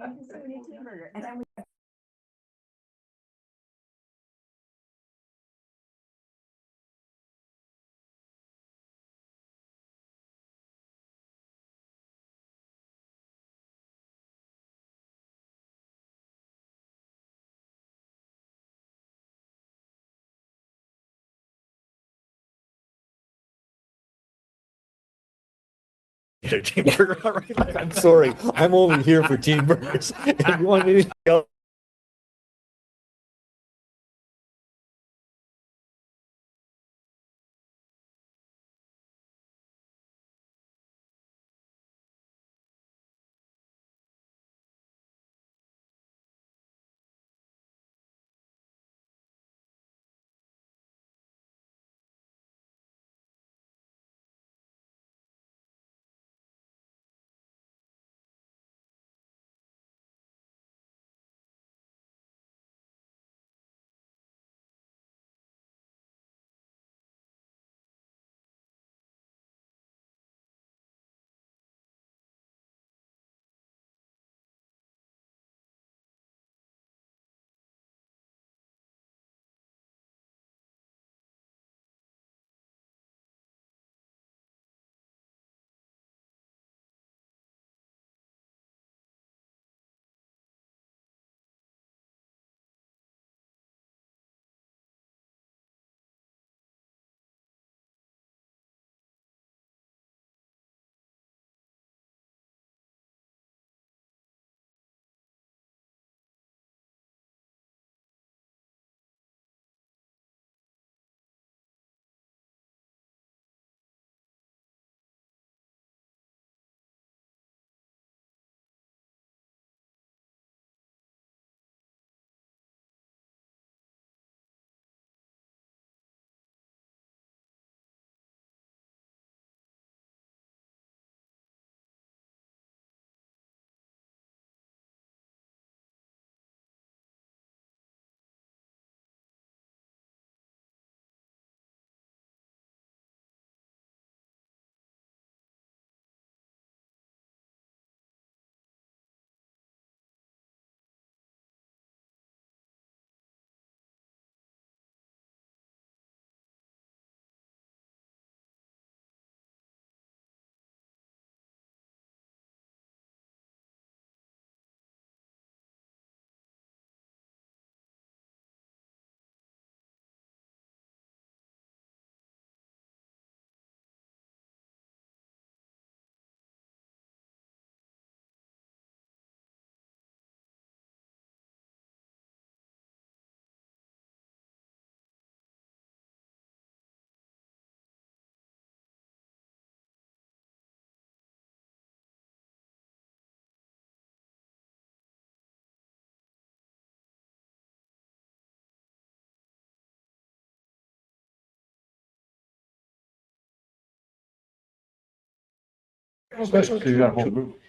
And then Team burger. I'm sorry, I'm only here for team burgers. If you want anything else.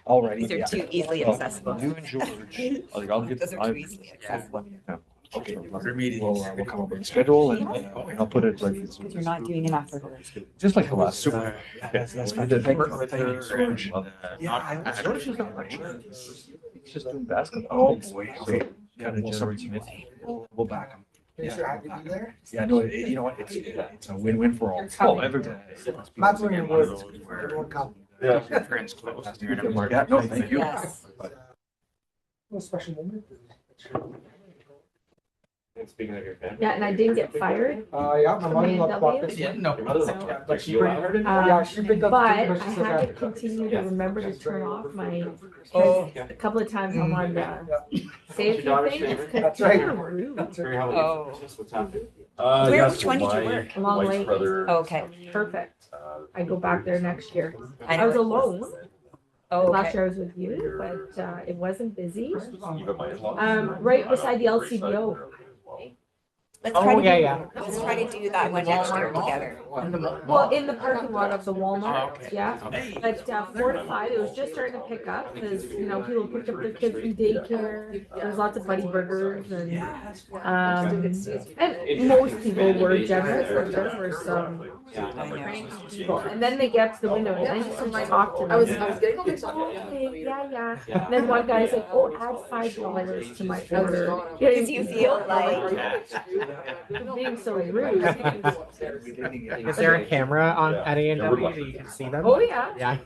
already. These are too easily accessible. You and George, I'll get. Those are too easily accessible. Okay, we'll come up with a schedule and I'll put it like. Because you're not doing enough for her. Just like the last. Super. That's I did. Yeah, George is not much. He's just doing basketball. Oh, boy. Okay. Kind of generates him. We'll back him. Yeah. Yeah, no, you know what? It's a win-win for all. Oh, everybody. That's when it was. Everyone come. Yeah. Friends close. Yeah, no, thank you. Yes. A special moment. Speaking of your family. Yeah, and I didn't get fired, Yeah, my mom got bought this. Yeah, no. Yeah, but she picked up. but I the ticket, but she had to said, continue to remember to turn off my, Oh. a couple of times I wanted to say a few things, because That's it's right. kind of rude. Oh. Where, which one did you work? Long Lake, Oh, okay. perfect. I go back there next year. I I was know. alone. Oh, Last okay. year I was with you, but it wasn't busy. Right beside the LCBO. Let's try to yeah. let's try to do that one next year together. Well, in the parking lot of the Walmart, yeah. But 4 to 5, it was just starting to pick up because, people picked up their kids from daycare. There's lots of Buddy Burgers and most people were generous, but there were some cranky people. And then they get to the window and then you start to talk to them. getting Okay, yeah. And then one guy's like, oh, add $5 to my order. Because you feel like. Being so rude. Is there a camera on at A&W that you can see them? Oh, yeah. Yeah.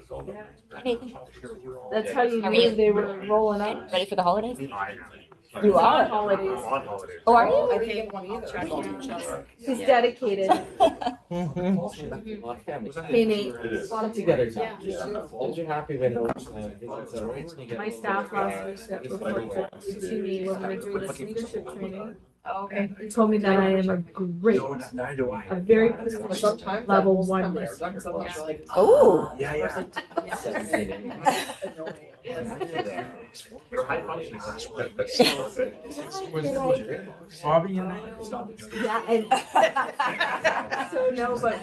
That's how you knew they were rolling up. Ready for the holidays? You are holidays. Oh, are you? Okay. He's dedicated. Meaning, Together. Yeah. You're happy when my staff last week that reported to me when we were doing this leadership training. Okay. He told me that I am a great, a very privileged level 1 listener. Oh. Yeah. Your high functioning. Bobby and Yeah, and so no, but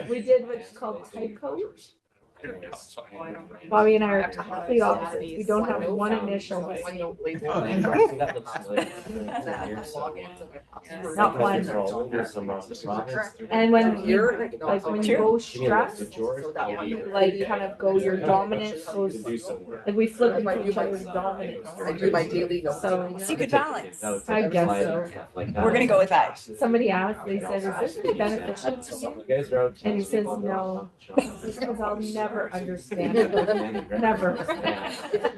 we did what's called type code. Bobby and I are totally opposites. We don't have one initial. Not one. And when you go stressed, like kind of go your dominant goes, like we flip into each other's dominant. I do my daily. So Secret balance. I guess so. We're gonna go with that. Somebody asked, they said, is this really beneficial to you? And he says, no, because I'll never understand it. Never.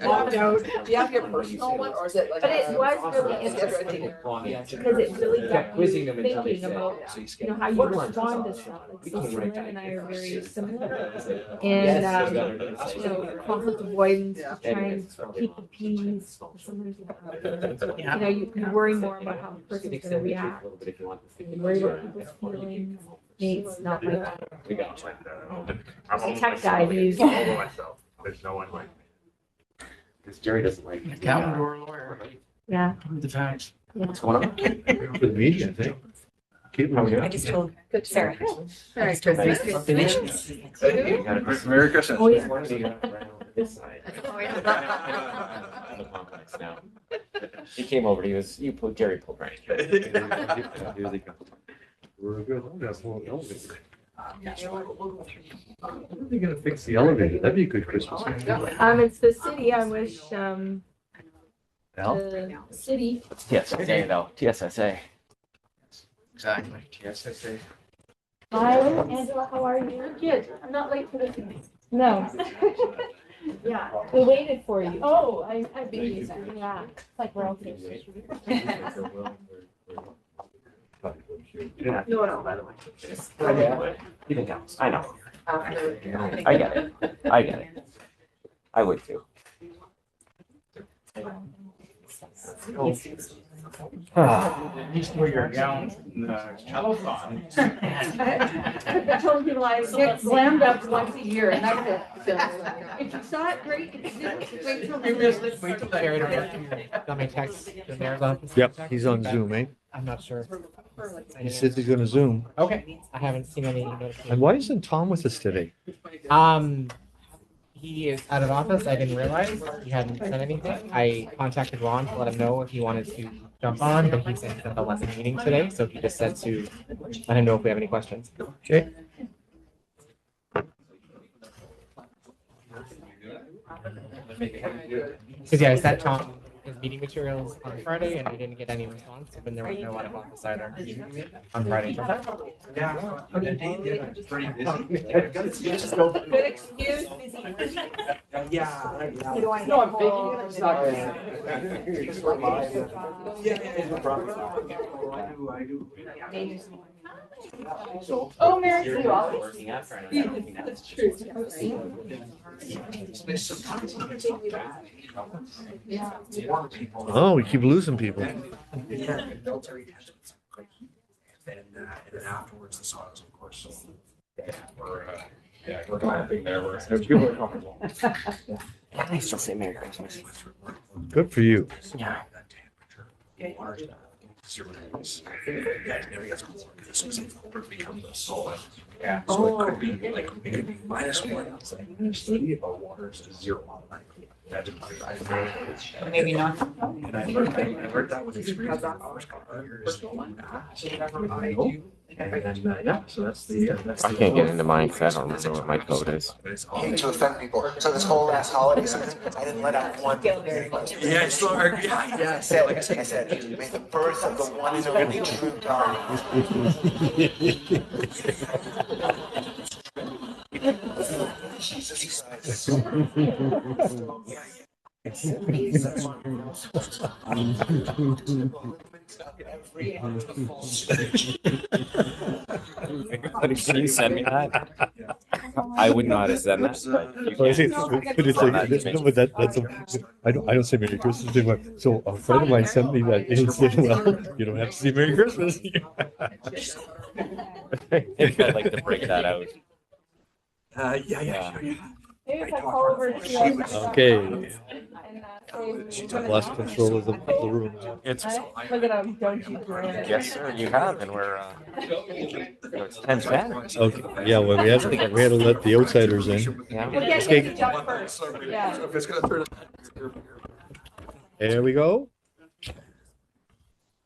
Walked out. Do you have your personal one or is it like? But it was really interesting because it really got me thinking about, how you respond to stuff. Like, so Serena and I are very similar. And, conflict avoidance, trying to keep the peace. Sometimes, you worry more about how the person's going to react. You worry about people's feelings. Nate's not like that. I'm a tech guy who's- myself. There's no one like me. Because Jerry doesn't like. accountant or a lawyer. Yeah. The facts. What's going on? For the media, I think. Keep I just told Sarah. Merry Christmas. Merry Christmas. Oh, yeah. This side. He came over, Jerry pulled right. We're good. That's one elevator. When are they gonna fix the elevator? That'd be a good Christmas. It's the city. I wish, the city. TSSA though, TSSA. Exactly. TSSA. Hi, Angela, how are you? Good. I'm not late for this meeting. No. Yeah, we waited for you. Oh, I beat you. Yeah, it's like we're okay. No, by the way. Even counts. I know. I get it. I would too. You should wear your gown. Telephone. I told people I get slammed up once a year and that's it. If you saw it, great. If you didn't, wait till Wait next till Jerry to work here. Got my text. The mayor's office. Yep, he's on Zoom, eh? I'm not sure. He says he's gonna Zoom. Okay. I haven't seen any And notifications. why isn't Tom with us today? He is out of office. I didn't realize he hadn't said anything. I contacted Ron to let him know if he wanted to jump on, but he said he's at the lesson meeting today, so he just said to let him know if we have any questions. Okay. Because I sent Tom his meeting materials on Friday and we didn't get any response when there was no out of office either on Friday. Good excuse, busy. Yeah. You don't want to No, I'm get thinking called. it's not. Oh, Mary, you always. That's true. Oh, we keep losing people. Military tensions. And then afterwards, the SARS, of course. So we're clapping there. People are comfortable. I still say Merry Christmas. Good for you. Yeah. zero degrees. Yeah, it never gets cooler because as soon as it becomes a solid. Yeah. So it could be like, it could be -1, -3, but water is 0 automatically. That didn't- Maybe not. And I learned that with experience. Personal one. So whenever I do. And then, yeah, so that's the. That's I can't get into mine because I don't remember what my code is. Hate to offend people. So this whole last holiday season, I didn't let out one. Yeah, it's still, yeah. I said, may the birth of the one and only true God. Jesus Christ. Can you send me that? I would not have said that, but you Well, can. but it's like, no, but that's I don't say Merry Christmas anymore. So a friend of mine sent me that and he said, well, you don't have to say Merry Christmas. I'd like to break that out. Yeah. Maybe if I call over to. Okay. Say, Lost control of the room. It's, Look at them, don't you dare. yes, sir, you have, and we're, it's 10-10. Okay, yeah, well, we had to let the outsiders in. Yeah. We'll get Okay. you to jump first. Yeah. If it's gonna turn. There we go.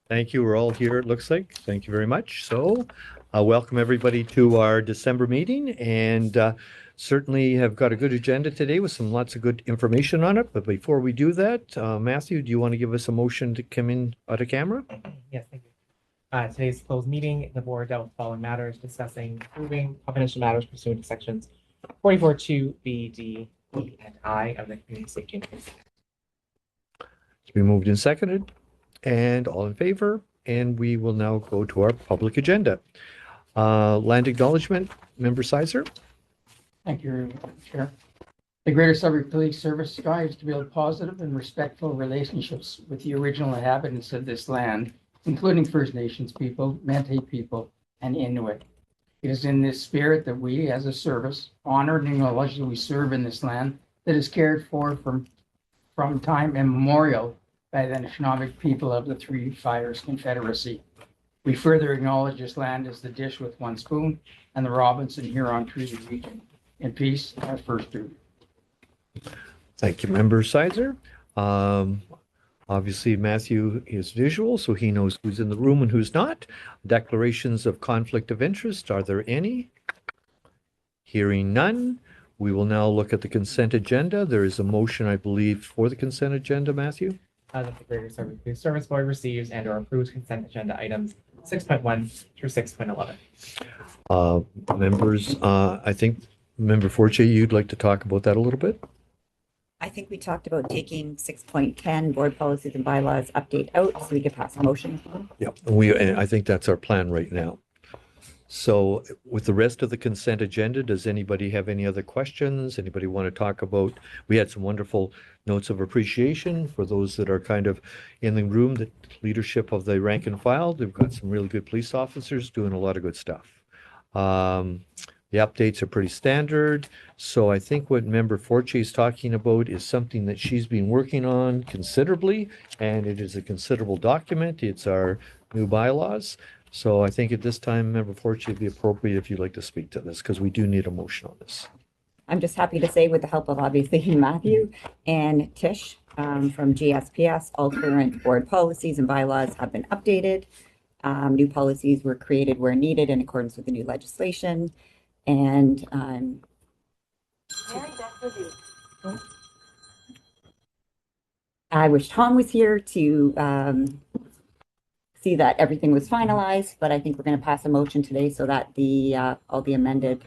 Thank you. We're all here, it looks like. Thank you very much. So, welcome everybody to our December meeting, and certainly have got a good agenda today with lots of good information on it. But before we do that, Matthew, do you want to give us a motion to come in out of camera? Yes, thank you. Today's closed meeting, the board dealt with the following matters, discussing approving confidential matters pursuant to sections 44(2), B, D, E, and I of the Community Safety and Policing Act. It's been moved and seconded, and all in favor. And we will now go to our public agenda. Land acknowledgement, Member Sizer. Thank you, Chair. The Greater Sudbury Police Service strives to build positive and respectful relationships with the original inhabitants of this land, including First Nations people, Métis people, and Inuit. It is in this spirit that we, as a service, honor and acknowledge that we serve in this land that is cared for from time immemorial by the Anishinaabe people of the Three Fires Confederacy. We further acknowledge this land as the dish with one spoon and the Robinson Huron Treaty region. In peace, our first duty. Thank you, Member Sizer. Obviously, Matthew is visual, so he knows who's in the room and who's not. Declarations of conflict of interest, are there any? Hearing none, we will now look at the consent agenda. There is a motion, I believe, for the consent agenda, Matthew? That the Greater Sudbury Police Service Board receives and or approves consent agenda items 6.1 through 6.11. Members, I think, Member Forte, you'd like to talk about that a little bit? I think we talked about taking 6.10 board policies and bylaws update out so we could pass a motion. Yep. And I think that's our plan right now. So with the rest of the consent agenda, does anybody have any other questions? Anybody want to talk about? We had some wonderful notes of appreciation for those that are kind of in the room, the leadership of the rank and file. They've got some really good police officers doing a lot of good stuff. The updates are pretty standard. So I think what Member Forte is talking about is something that she's been working on considerably, and it is a considerable document. It's our new bylaws. So I think at this time, Member Forte, it'd be appropriate if you'd like to speak to this, because we do need a motion on this. I'm just happy to say, with the help of obviously Matthew and Tish from GSPS, all current board policies and bylaws have been updated. New policies were created where needed in accordance with the new legislation. And I wish Tom was here to see that everything was finalized, but I think we're going to pass a motion today so that all the amended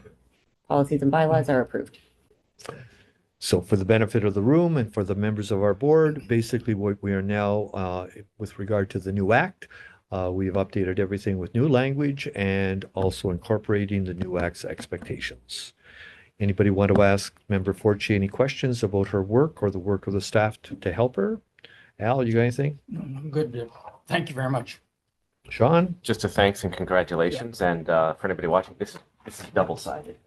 policies and bylaws are approved. So for the benefit of the room and for the members of our board, basically what we are now, with regard to the new act, we've updated everything with new language and also incorporating the new act's expectations. Anybody want to ask Member Forte any questions about her work or the work of the staff to help her? Al, you got anything? I'm good. Thank you very much. Sean? Just a thanks and congratulations, and for anybody watching, this is double-sided.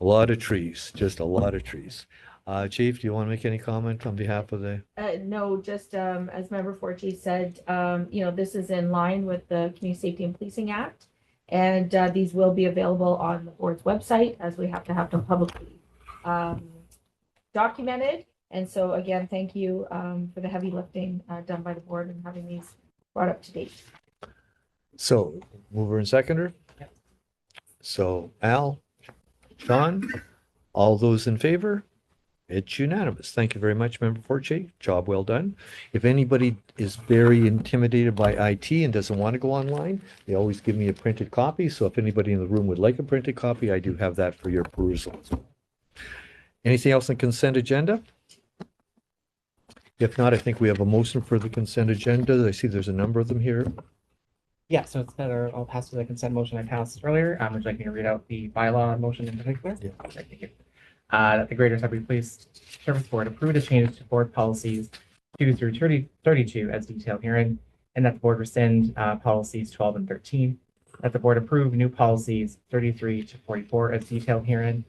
A lot of trees, just a lot of trees. Chief, do you want to make any comment on behalf of the? No, just as Member Forte said, this is in line with the Community Safety and Policing Act. And these will be available on the board's website as we have to have them publicly documented. And so again, thank you for the heavy lifting done by the board and having these brought up to date. So mover and seconder? Yep. So Al, Sean, all those in favor? It's unanimous. Thank you very much, Member Forte. Job well done. If anybody is very intimidated by IT and doesn't want to go online, they always give me a printed copy. So if anybody in the room would like a printed copy, I do have that for your perusal. Anything else on consent agenda? If not, I think we have a motion for the consent agenda. I see there's a number of them here. Yeah, so it's better, I'll pass to the consent motion I passed earlier. Would you like me to read out the bylaw motion in particular? Yeah. Okay, thank you. That the Greater Sudbury Police Service Board approve the changes to board policies 2 through 32 as detailed herein, and that the board rescind policies 12 and 13, that the board approve new policies 33 to 44 as detailed herein,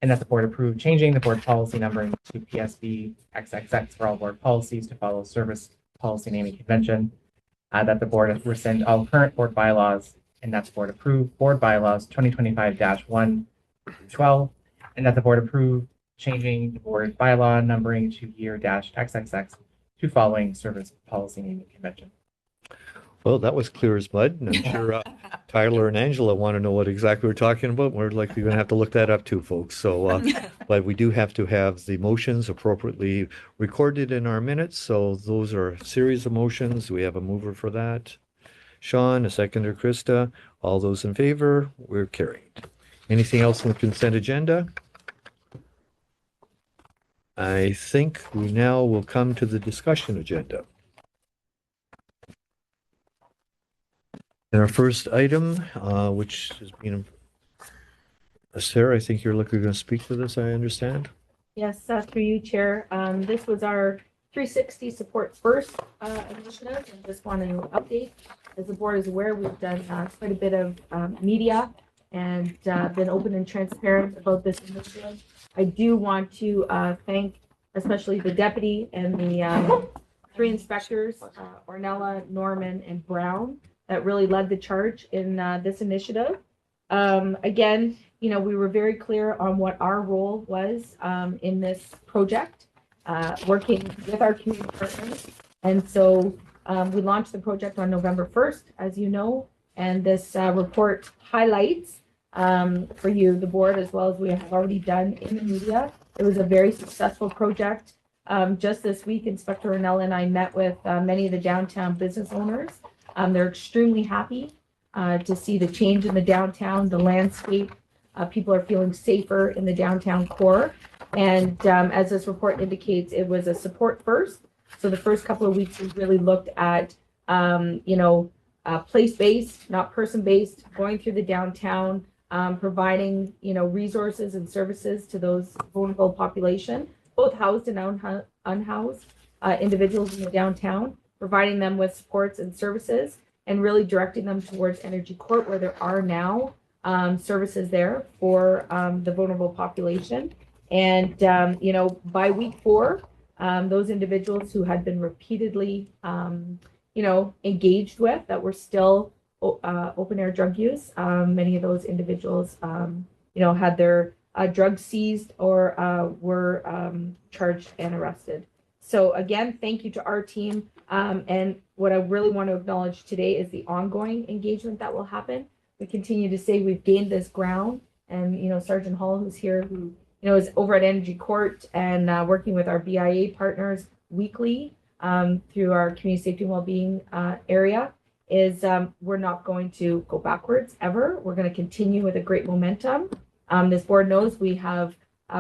and that the board approve changing the board policy numbering to PSB XXX for all board policies to follow service policy naming convention, that the board rescind all current board bylaws, and that the board approve board bylaws 2025-1 through 12, and that the board approve changing the board bylaw numbering to year-XXX to following service policy naming convention. Well, that was clear as mud. And I'm sure Tyler and Angela want to know what exactly we're talking about. We're likely going to have to look that up too, folks. So, but we do have to have the motions appropriately recorded in our minutes. So those are a series of motions. We have a mover for that. Sean, a seconder, Krista. All those in favor, we're carried. Anything else on the consent agenda? I think we now will come to the discussion agenda. And our first item, which has been, Sarah, I think you're looking to speak to this, I understand. Yes, through you, Chair. This was our 360 Support First initiative, and just wanted to update. As the board is aware, we've done quite a bit of media and been open and transparent about this initiative. I do want to thank especially the deputy and the 3 inspectors, Ornella, Norman, and Brown, that really led the charge in this initiative. Again, we were very clear on what our role was in this project, working with our community partners. And so we launched the project on November 1st, as you know, and this report highlights for you, the board, as well as we have already done in the media. It was a very successful project. Just this week, Inspector Ornella and I met with many of the downtown business owners. They're extremely happy to see the change in the downtown, the landscape. People are feeling safer in the downtown core. And as this report indicates, it was a support first. So the first couple of weeks, we really looked at, place-based, not person-based, going through the downtown, providing, resources and services to those vulnerable population, both housed and unhoused individuals in the downtown, providing them with supports and services, and really directing them towards Energy Court, where there are now services there for the vulnerable population. And, by week 4, those individuals who had been repeatedly, engaged with, that were still open air drug use, many of those individuals, had their drugs seized or were charged and arrested. So again, thank you to our team. And what I really want to acknowledge today is the ongoing engagement that will happen. We continue to say we've gained this ground, and Sergeant Hall, who's here, who is over at Energy Court and working with our BIA partners weekly through our community safety and wellbeing area, is we're not going to go backwards ever. We're going to continue with a great momentum. This board knows we have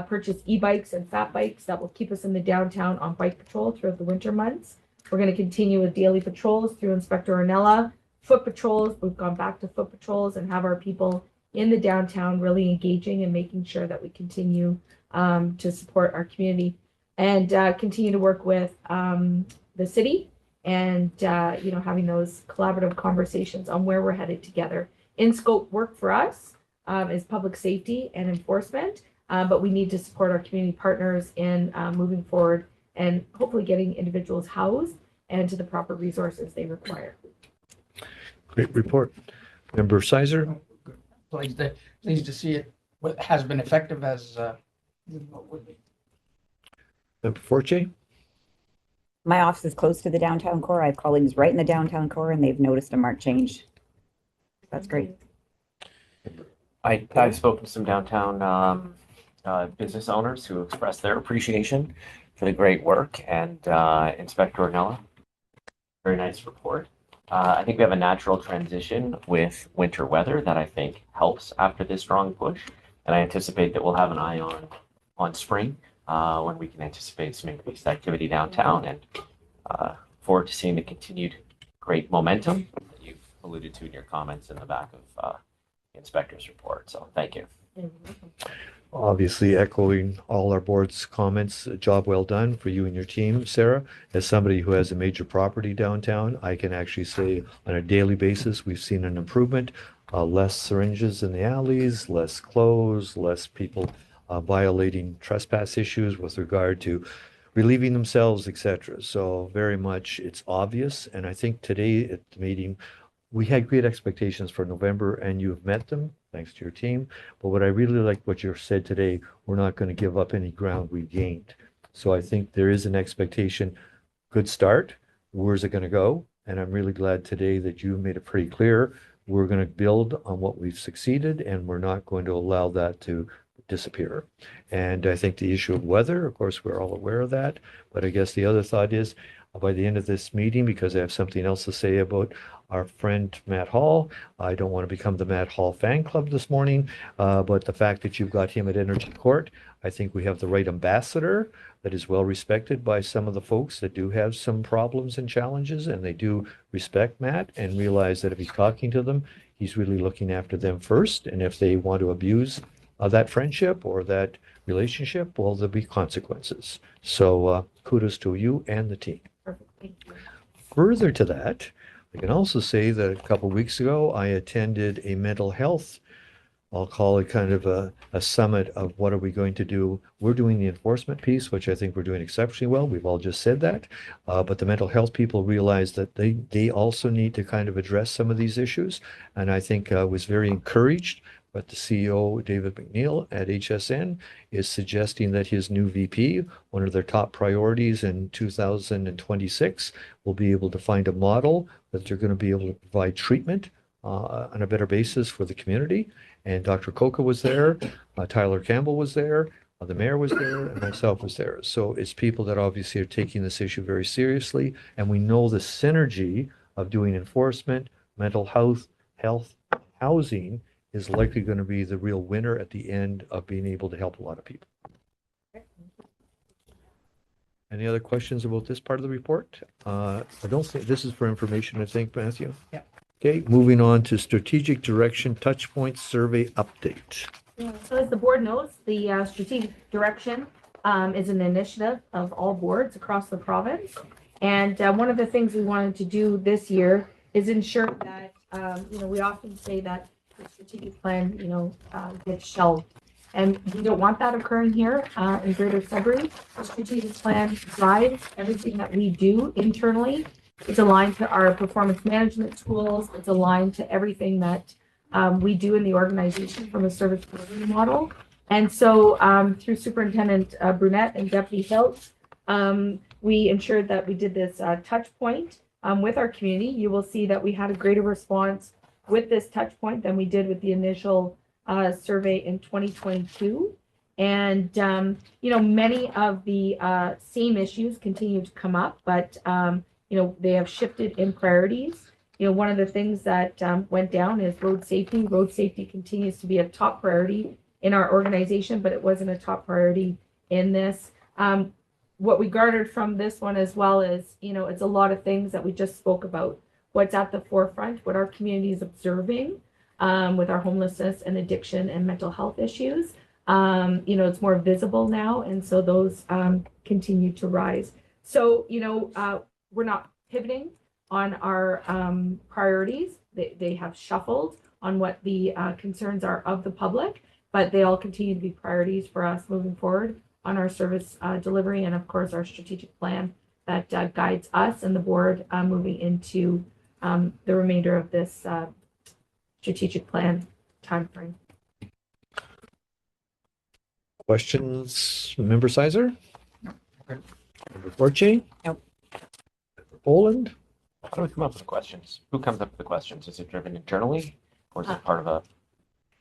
purchased e-bikes and fat bikes that will keep us in the downtown on bike patrol throughout the winter months. We're going to continue with daily patrols through Inspector Ornella, foot patrols. We've gone back to foot patrols and have our people in the downtown really engaging and making sure that we continue to support our community and continue to work with the city and having those collaborative conversations on where we're headed together. In scope work for us is public safety and enforcement. but we need to support our community partners in moving forward and hopefully getting individuals housed and to the proper resources they require. Great report. Member Sizer? Pleased to see it has been effective as would be. Member Forte? My office is close to the downtown core. I have colleagues right in the downtown core, and they've noticed a marked change. That's great. I've spoken to some downtown business owners who expressed their appreciation for the great work, and Inspector Ornella, very nice report. I think we have a natural transition with winter weather that I think helps after this strong push, and I anticipate that we'll have an eye on spring when we can anticipate some increased activity downtown, and forward to seeing the continued great momentum that you've alluded to in your comments in the back of the inspector's report. So thank you. Obviously echoing all our board's comments, a job well done for you and your team, Sarah. As somebody who has a major property downtown, I can actually say on a daily basis, we've seen an improvement. Less syringes in the alleys, less clothes, less people violating trespass issues with regard to relieving themselves, etc. So very much it's obvious. And I think today at the meeting, we had great expectations for November and you've met them thanks to your team. But what I really like what you said today, we're not going to give up any ground we gained. So I think there is an expectation, good start. Where's it going to go? And I'm really glad today that you made it pretty clear. We're going to build on what we've succeeded and we're not going to allow that to disappear. And I think the issue of weather, of course, we're all aware of that. But I guess the other thought is by the end of this meeting, because I have something else to say about our friend Matt Hall. I don't want to become the Matt Hall fan club this morning, but the fact that you've got him at Energy Court, I think we have the right ambassador that is well respected by some of the folks that do have some problems and challenges, and they do respect Matt and realize that if he's talking to them, he's really looking after them first. And if they want to abuse that friendship or that relationship, well, there'll be consequences. So kudos to you and the team. Perfect. Thank you. Further to that, I can also say that a couple of weeks ago, I attended a mental health, I'll call it kind of a summit of what are we going to do. We're doing the enforcement piece, which I think we're doing exceptionally well. We've all just said that. But the mental health people realize that they also need to kind of address some of these issues. And I think I was very encouraged. But the CEO, David McNeil at HSN, is suggesting that his new VP, one of their top priorities in 2026, will be able to find a model that they're going to be able to provide treatment on a better basis for the community. And Dr. Coca was there, Tyler Campbell was there, the mayor was there, and myself was there. So it's people that obviously are taking this issue very seriously. And we know the synergy of doing enforcement, mental health, housing, is likely going to be the real winner at the end of being able to help a lot of people. Any other questions about this part of the report? I don't think this is for information, I think, Matthew. Yeah. Okay, moving on to strategic direction touchpoint survey update. Yeah, so as the board knows, the strategic direction is an initiative of all boards across the province. And one of the things we wanted to do this year is ensure that, we often say that the strategic plan, gets shelved. And we don't want that occurring here in Greater Sudbury. The strategic plan drives everything that we do internally. It's aligned to our performance management tools. It's aligned to everything that we do in the organization from a service delivery model. And so through Superintendent Brunette and Deputy Hilt, we ensured that we did this touch point with our community. You will see that we had a greater response with this touch point than we did with the initial survey in 2022. And, many of the same issues continue to come up, but, they have shifted in priorities. One of the things that went down is road safety. Road safety continues to be a top priority in our organization, but it wasn't a top priority in this. What we garnered from this one as well is, it's a lot of things that we just spoke about. What's at the forefront, what our community is observing with our homelessness and addiction and mental health issues. It's more visible now, and so those continue to rise. So, we're not pivoting on our priorities. They have shuffled. on what the concerns are of the public, but they all continue to be priorities for us moving forward on our service delivery and of course our strategic plan that guides us and the board moving into the remainder of this strategic plan timeframe. Questions, Member Sizer? Okay. Member Forte? Nope. Member Poland? How do we come up with the questions? Who comes up with the questions? Is it driven internally or is it part of a,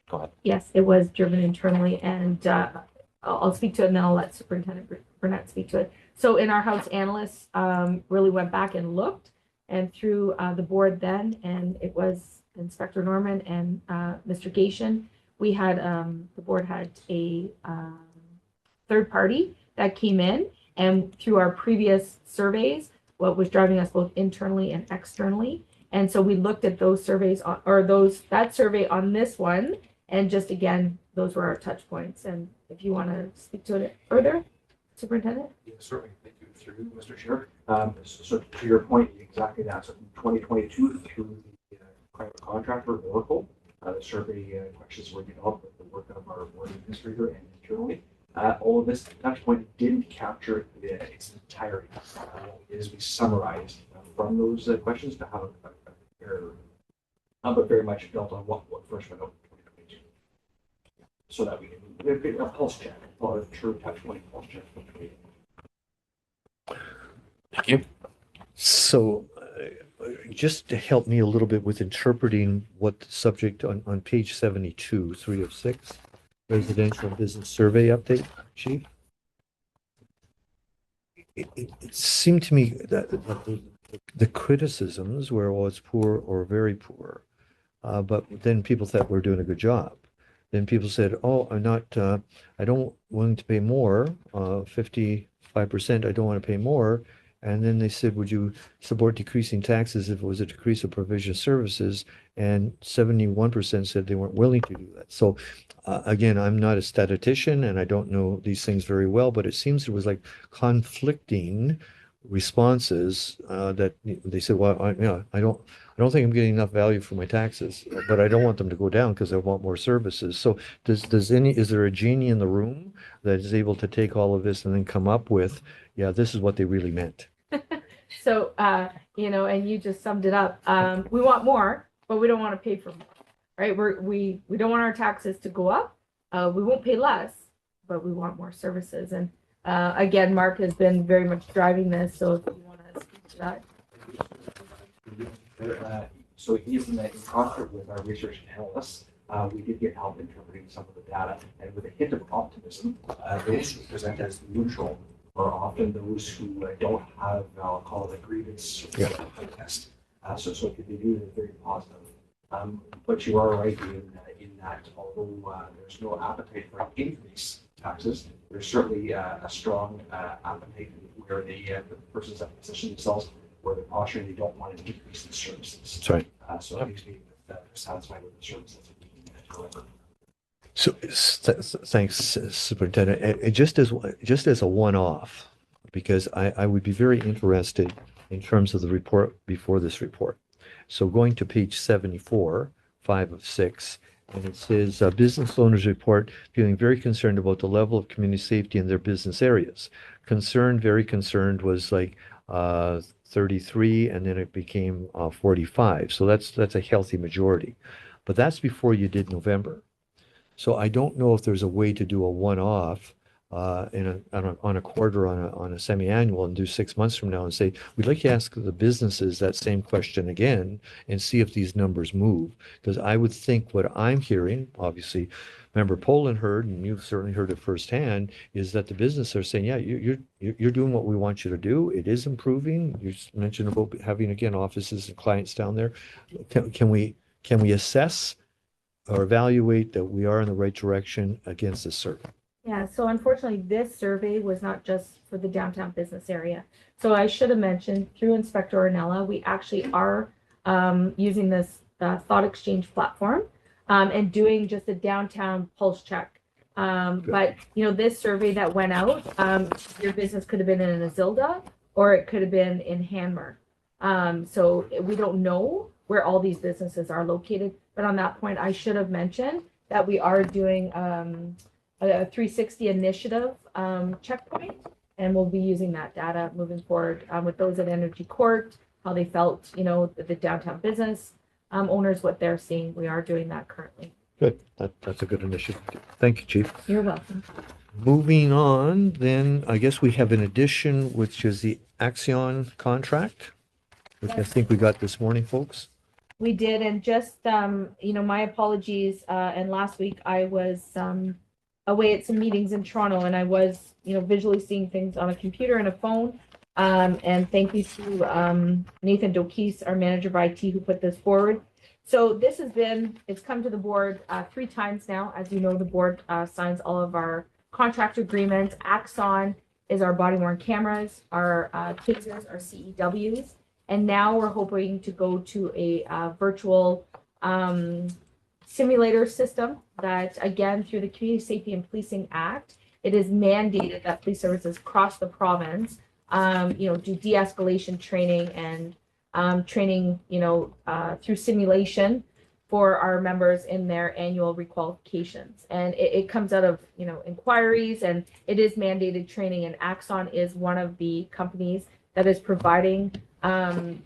go ahead. Yes, it was driven internally, and I'll speak to it, and then I'll let Superintendent Burnett speak to it. So in our house, analysts really went back and looked, and through the board then, and it was Inspector Norman and Mr. Gation, we had, the board had a third party that came in, and through our previous surveys, what was driving us both internally and externally. And so we looked at those surveys that survey on this one, and just again, those were our touch points. And if you want to speak to it further, Superintendent? Yeah, certainly. Thank you through, Mr. Chair. So to your point, exactly that. So from 2022 through the private contractor, Oracle, the survey questions were developed with the work of our board administrator and internally. All of this touch point didn't capture its entirety. Is we summarized from those questions to have but very much built on what first went out in 2022. So that we can get a pulse check, or a true touch point pulse check. Thank you. So just to help me a little bit with interpreting what the subject on page 72, 3 of 6, residential business survey update, Chief. It seemed to me that the criticisms were, well, it's poor or very poor. But then people thought we're doing a good job. Then people said, oh, I don't willing to pay more, 55%, I don't want to pay more. And then they said, would you support decreasing taxes if it was a decrease of provision of services? And 71% said they weren't willing to do that. So again, I'm not a statistician and I don't know these things very well, but it seems it was like conflicting responses that they said, well, I don't think I'm getting enough value for my taxes, but I don't want them to go down because I want more services. So is there a genie in the room that is able to take all of this and then come up with, yeah, this is what they really meant? So, and you just summed it up. We want more, but we don't want to pay for more, right? We don't want our taxes to go up. We won't pay less, but we want more services. And again, Mark has been very much driving this. So if you want to speak to that. So even in concert with our research analysts, we did get help interpreting some of the data, and with a hint of optimism, those who present as neutral are often those who don't have, I'll call it a grievance test. So they do it very positive. But you are right in that although there's no appetite for increased taxes, there's certainly a strong appetite where the persons that position themselves where they're posturing they don't want to increase the services. That's right. So it makes me satisfied with the services that we can deliver. So thanks, Superintendent. Just as a one-off, because I would be very interested in terms of the report before this report. So going to page 74, 5 of 6, and it says business owners report feeling very concerned about the level of community safety in their business areas. Very concerned was like 33, and then it became 45. So that's a healthy majority. But that's before you did November. So I don't know if there's a way to do a one-off on a quarter, on a semi-annual, and do 6 months from now and say, we'd like to ask the businesses that same question again and see if these numbers move. Because I would think what I'm hearing, obviously, Member Poland heard, and you've certainly heard it firsthand, is that the businesses are saying, yeah, you're doing what we want you to do. It is improving. You mentioned about having, again, offices and clients down there. Can we assess or evaluate that we are in the right direction against this survey? Yeah, so unfortunately, this survey was not just for the downtown business area. So I should have mentioned through Inspector Ornella, we actually are using this thought exchange platform and doing just a downtown pulse check. But, this survey that went out, your business could have been in an Azilda or it could have been in Hanmer. So we don't know where all these businesses are located. but on that point, I should have mentioned that we are doing a 360 initiative checkpoint, and we'll be using that data moving forward with those at Energy Court, how they felt, you know, the downtown business owners, what they're seeing. We are doing that currently. Good. That's a good initiative. Thank you, Chief. You're welcome. Moving on, then I guess we have an addition, which is the Axion contract, which I think we got this morning, folks. We did, and just you know, my apologies. And last week I was away at some meetings in Toronto, and I was, you know, visually seeing things on a computer and a phone. And thank you to Nathan Dokis, our manager of IT, who put this forward. So this it's come to the board 3 times now. As you know, the board signs all of our contract agreements. Axon is our body-worn cameras, our tasers, our CEWs. And now we're hoping to go to a virtual simulator system that, again, through the Community Safety and Policing Act, it is mandated that police services across the province, you know, do de-escalation training and training, you know, through simulation for our members in their annual requalifications. And it comes out of, you know, inquiries, and it is mandated training, and Axon is one of the companies that is providing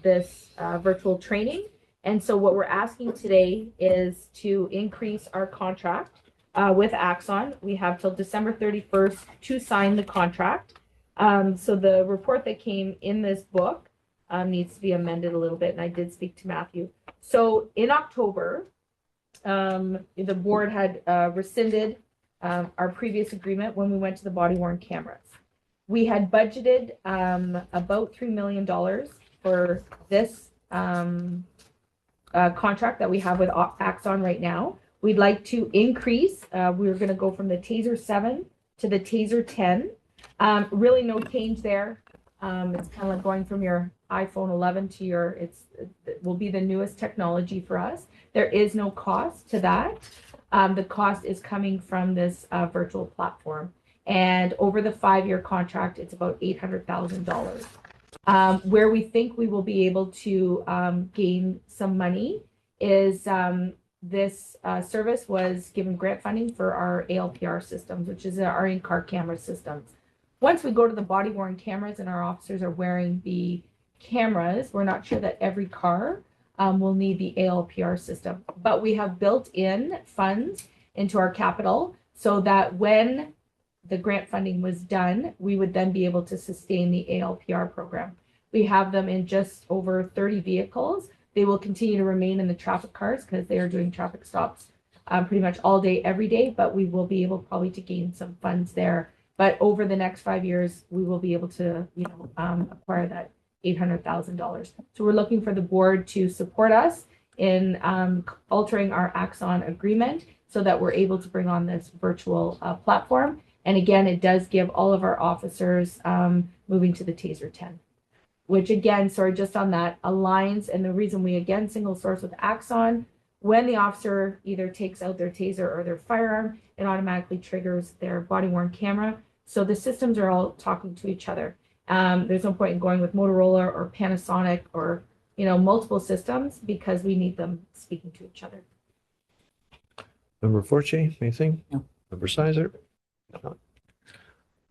this virtual training. And so what we're asking today is to increase our contract with Axon. We have till December 31st to sign the contract. So the report that came in this book needs to be amended a little bit, and I did speak to Matthew. So in October, the board had rescinded our previous agreement when we went to the body-worn cameras. We had budgeted about $3 million for this contract that we have with Axon right now. We'd like to increase. We're going to go from the Taser 7 to the Taser 10. Really no change there. It's kind of like going from your iPhone 11 to your, it will be the newest technology for us. There is no cost to that. The cost is coming from this virtual platform. And over the 5-year contract, it's about $800,000. Where we think we will be able to gain some money is this service was given grant funding for our ALPR systems, which is our in-car camera systems. Once we go to the body-worn cameras and our officers are wearing the cameras, we're not sure that every car will need the ALPR system. But we have built in funds into our capital so that when the grant funding was done, we would then be able to sustain the ALPR program. We have them in just over 30 vehicles. They will continue to remain in the traffic cars because they are doing traffic stops pretty much all day, every day, but we will be able probably to gain some funds there. But over the next 5 years, we will be able to, you know, acquire that $800,000. So we're looking for the board to support us in altering our Axon agreement so that we're able to bring on this virtual platform. And again, it does give all of our officers moving to the Taser 10, which again, sorry, just on that aligns. And the reason we again single source with Axon, when the officer either takes out their Taser or their firearm, it automatically triggers their body-worn camera. So the systems are all talking to each other. There's no point in going with Motorola or Panasonic or, you know, multiple systems because we need them speaking to each other. Member Forte, anything? No. Member Sizer? No.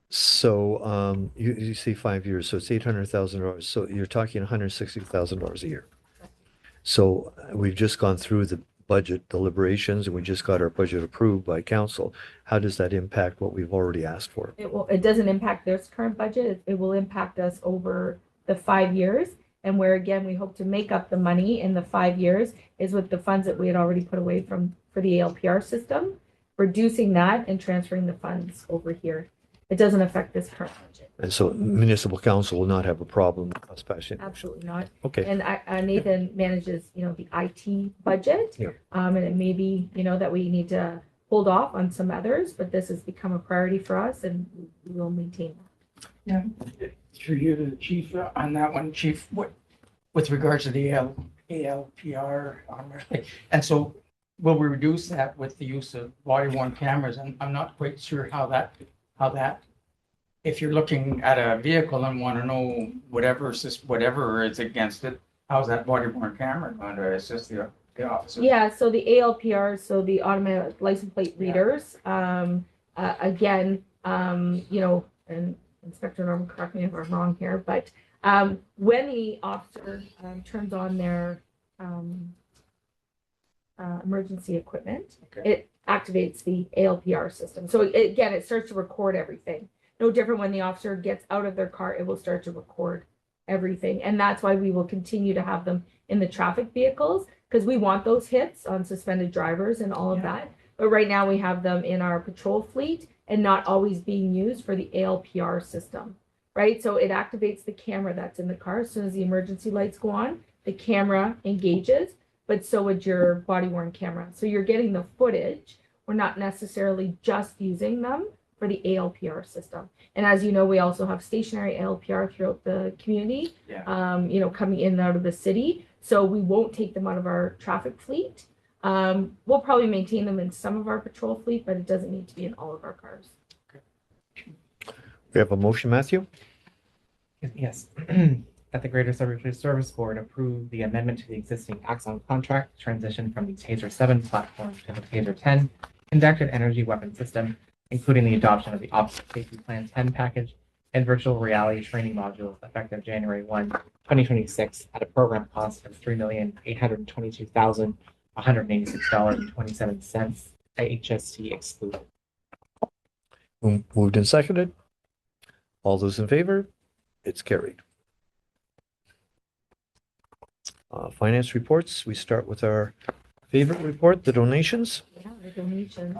So you say 5 years, so it's $800,000. So you're talking $160,000 a year. So we've just gone through the budget deliberations and we just got our budget approved by council. How does that impact what we've already asked for? It doesn't impact this current budget. It will impact us over the 5 years. And where again, we hope to make up the money in the 5 years is with the funds that we had already put away for the ALPR system, reducing that and transferring the funds over here. It doesn't affect this current budget. And so municipal council will not have a problem with us passing. Absolutely not. Okay. And Nathan manages, you know, the IT budget. Yeah. And it may be, you know, that we need to hold off on some others, but this has become a priority for us and we will maintain that. Yeah. Through you to the chief on that one, chief, what, with regards to the ALPR, and so will we reduce that with the use of body-worn cameras? And I'm not quite sure how that, if you're looking at a vehicle and want to know whatever is against it, how's that body-worn camera going to assist you? The officers. Yeah, so the ALPRs, so the automatic license plate readers, again, and Inspector Norman, correct me if I'm wrong here, but when the officer turns on their emergency equipment, Okay. it activates the ALPR system. So again, it starts to record everything. No different when the officer gets out of their car, it will start to record everything. And that's why we will continue to have them in the traffic vehicles, because we want those hits on suspended drivers and all of that. But right now we have them in our patrol fleet and not always being used for the ALPR system, right? So it activates the camera that's in the car. As soon as the emergency lights go on, the camera engages, but so would your body worn camera. So you're getting the footage. We're not necessarily just using them for the ALPR system. And as you know, we also have stationary ALPR throughout the community, coming in and out of the city. So we won't take them out of our traffic fleet. We'll probably maintain them in some of our patrol fleet, but it doesn't need to be in all of our cars. We have a motion, Matthew? Yes. That the Greater Sudbury Police Service Board approve the amendment to the existing Axon contract, transition from the TASER 7 platform to the TASER 10 conducted energy weapon system, including the adoption of the Officer Safety Plan 10 package and virtual reality training modules effective January 1, 2026 at a program cost of $3,822,186.27, HST excluded. Moved and seconded. All those in favor? It's carried. Finance reports. We start with our favorite report, the donations. Yeah, the donations.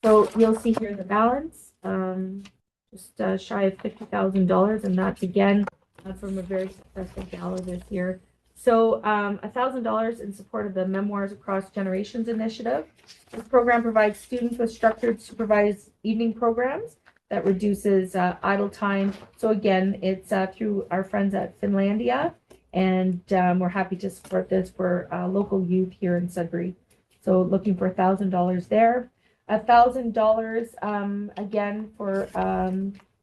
So you'll see here the balance, just shy of $50,000, and that's again from a very successful gala this year. So $1,000 in support of the Memoirs Across Generations initiative. This program provides students with structured supervised evening programs that reduces idle time. So again, it's through our friends at Finlandia, and we're happy to support this for local youth here in Sudbury. So looking for $1,000 there. $1,000 again for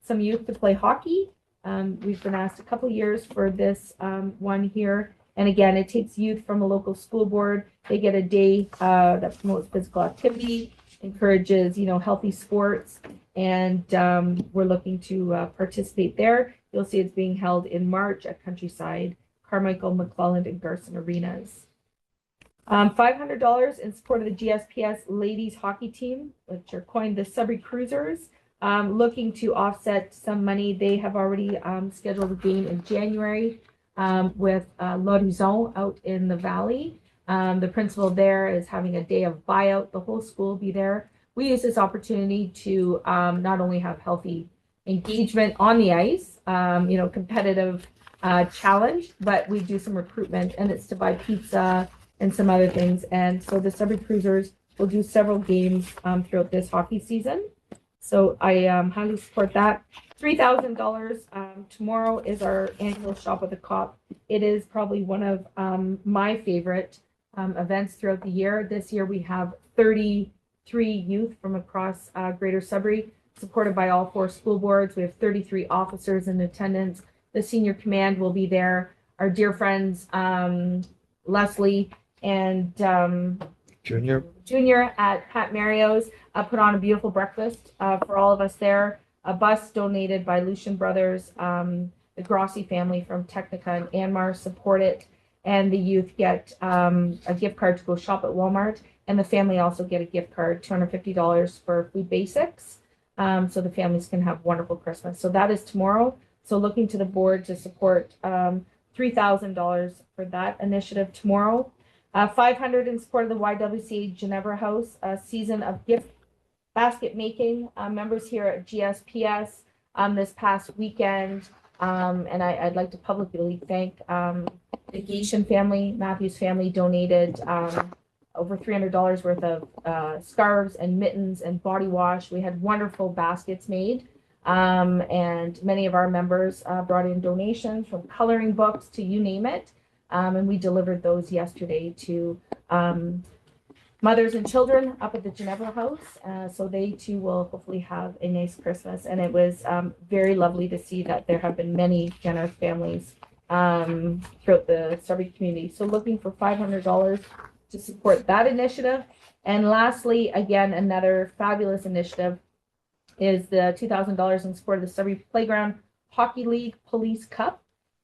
some youth to play hockey. We've been asked a couple years for this one here. And again, it takes youth from a local school board. They get a day that promotes physical activity, encourages, healthy sports. And we're looking to participate there. You'll see it's being held in March at Countryside, Carmichael, McClelland, and Garson Arenas. $500 in support of the GSPS ladies hockey team, which are coined the Sudbury Cruisers, looking to offset some money. They have already scheduled a game in January with L'Horizon out in the valley. The principal there is having a day of buyout. The whole school will be there. We use this opportunity to not only have healthy engagement on the ice, competitive challenge, but we do some recruitment, and it's to buy pizza and some other things. And so the Sudbury Cruisers will do several games throughout this hockey season. So I highly support that. $3,000 tomorrow is our annual Shop with a Cop. It is probably one of my favorite events throughout the year. This year we have 33 youth from across Greater Sudbury, supported by all 4 school boards. We have 33 officers in attendance. The senior command will be there. Our dear friends, Leslie and Junior at Pat Mario's put on a beautiful breakfast for all of us there. A bus donated by Lucian Brothers, the Grossi family from Technica and Anmar support it. And the youth get a gift card to go shop at Walmart. And the family also get a gift card, $250 for Food Basics. So the families can have wonderful Christmas. So that is tomorrow. So looking to the board to support $3,000 for that initiative tomorrow. $500 in support of the YWCA Ginevra House, a season of gift basket making. Members here at GSPS this past weekend. And I'd like to publicly thank the Gation family. Matthew's family donated over $300 worth of scarves and mittens and body wash. We had wonderful baskets made. And many of our members brought in donations from coloring books to you name it. And we delivered those yesterday to mothers and children up at the Ginevra House. So they too will hopefully have a nice Christmas. And it was very lovely to see that there have been many generous families throughout the Sudbury community. So looking for $500 to support that initiative. And lastly, again, another fabulous initiative is the $2,000 in support of the Sudbury Playground Hockey League Police Cup.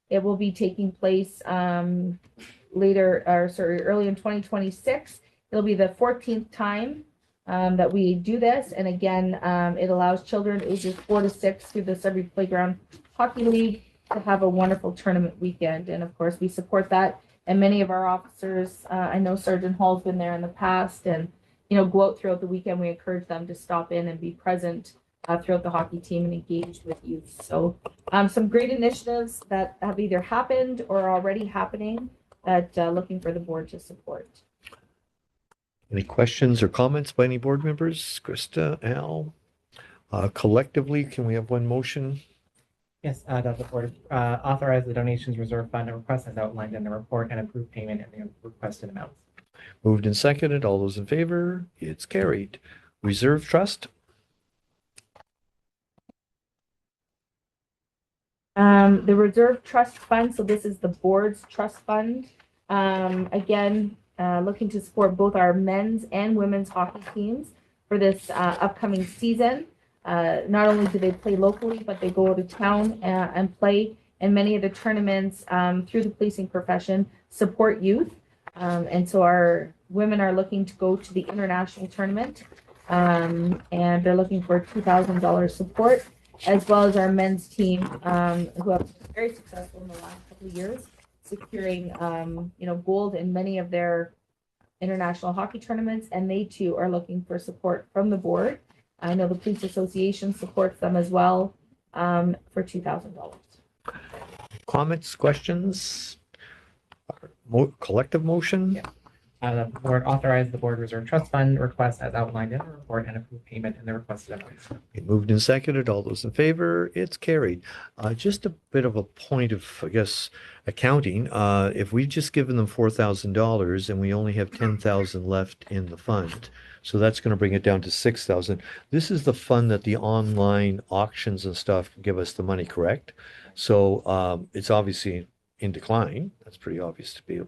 It will be taking place early in 2026. It'll be the 14th time that we do this. And again, it allows children ages 4 to 6 through the Sudbury Playground Hockey League to have a wonderful tournament weekend. And of course, we support that. And many of our officers, I know Sergeant Hall's been there in the past, and go out throughout the weekend. We encourage them to stop in and be present throughout the hockey team and engage with youth. So some great initiatives that have either happened or are already happening that looking for the board to support. Any questions or comments by any board members? Krista, Al? Collectively, can we have one motion? Yes, that the board authorize the donations reserve fund and request as outlined in the report and approve payment in the requested amounts. Moved and seconded. All those in favor? It's carried. Reserve trust? The reserve trust fund, so this is the board's trust fund. Again, looking to support both our men's and women's hockey teams for this upcoming season. Not only do they play locally, but they go out of town and play in many of the tournaments through the policing profession, support youth. And so our women are looking to go to the international tournament, and they're looking for $2,000 support, as well as our men's team, who have been very successful in the last couple of years, securing gold in many of their international hockey tournaments, and they too are looking for support from the board. I know the Police Association supports them as well for $2,000. Comments, questions? Collective motion? Yeah. The board authorize the board reserve trust fund request as outlined in the report and approve payment in the requested amounts. Moved and seconded. All those in favor? It's carried. Just a bit of a point of, I guess, accounting. If we just given them $4,000 and we only have 10,000 left in the fund, so that's going to bring it down to 6,000. This is the fund that the online auctions and stuff give us the money, correct? So it's obviously in decline. That's pretty obvious to be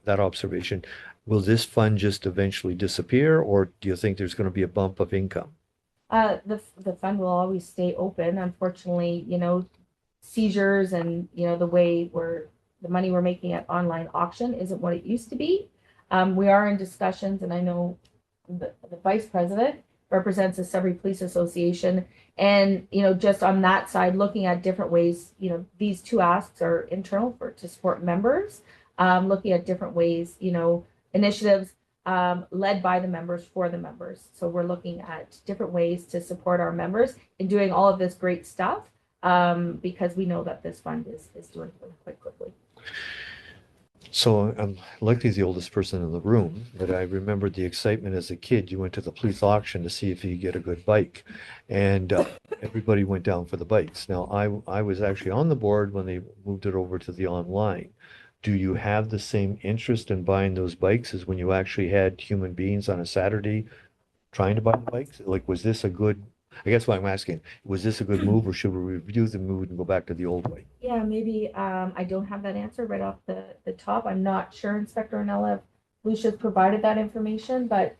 that observation. Will this fund just eventually disappear, or do you think there's going to be a bump of income? The fund will always stay open. Unfortunately, seizures and the way the money we're making at online auction isn't what it used to be. We are in discussions, and I know the vice president represents the Sudbury Police Association, and just on that side, looking at different ways. These two asks are internal to support members, looking at different ways. Initiatives led by the members for the members. So we're looking at different ways to support our members in doing all of this great stuff, because we know that this fund is doing quite quickly. So I'm likely the oldest person in the room, but I remember the excitement as a kid. You went to the police auction to see if you could get a good bike, and everybody went down for the bikes. Now, I was actually on the board when they moved it over to the online. Do you have the same interest in buying those bikes as when you actually had human beings on a Saturday trying to buy the bikes? Like, was this a good, I guess what I'm asking, was this a good move, or should we review the move and go back to the old way? Yeah, maybe I don't have that answer right off the top. I'm not sure, Inspector Ornella, if Lucia's provided that information, but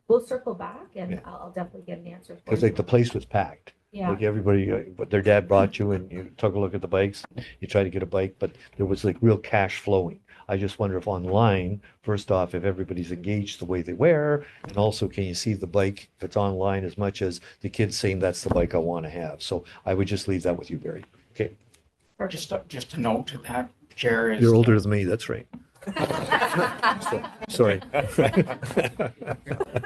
we'll circle back and Yeah. I'll definitely get an answer for Because you. like the place was packed. Yeah. Like everybody, but their dad brought you and you took a look at the bikes, you tried to get a bike, but there was like real cash flowing. I just wonder if online, first off, if everybody's engaged the way they were, and also can you see the bike if it's online as much as the kids saying that's the bike I want to have. So I would just leave that with you, Barry. Okay. Just a note to that, Chair is. You're older than me, that's right. Sorry.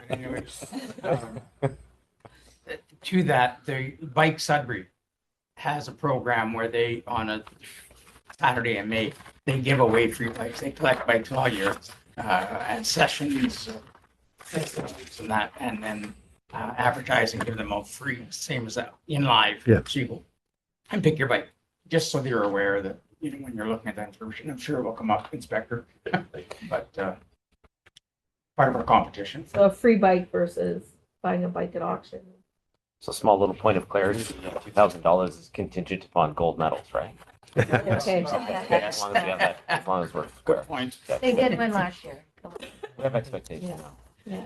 Anyways, to that, the Bike Sudbury has a program where they, on a Saturday in May, they give away free bikes. They collect bikes all year at sessions, festivals and that, and then advertise and give them all free, same as that in live. Yeah. So you go and pick your bike, just so they're aware that, when you're looking at that information, I'm sure it will come up, Inspector. But part of our competition. So a free bike versus buying a bike at auction. So small little point of clarity, $2,000 is contingent upon gold medals, right? Okay. As long as we have that, as long as we're Good square. point. They did win last year. We have expectations Yeah. now.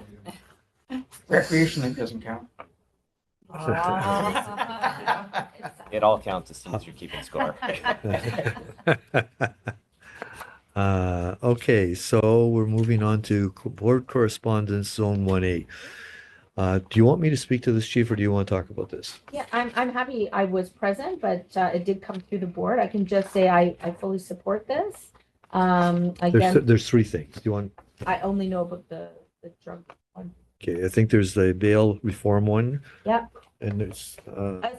Yeah. Recreation, it doesn't count. It all counts as soon as you're keeping score. Okay, so we're moving on to board correspondence, Zone 1A. Do you want me to speak to this, Chief, or do you want to talk about this? Yeah, I'm happy I was present, but it did come through the board. I can just say I fully support this. Again, There's three things. Do you want? I only know about the drug one. Okay, I think there's the bail reform one. Yep. And there's,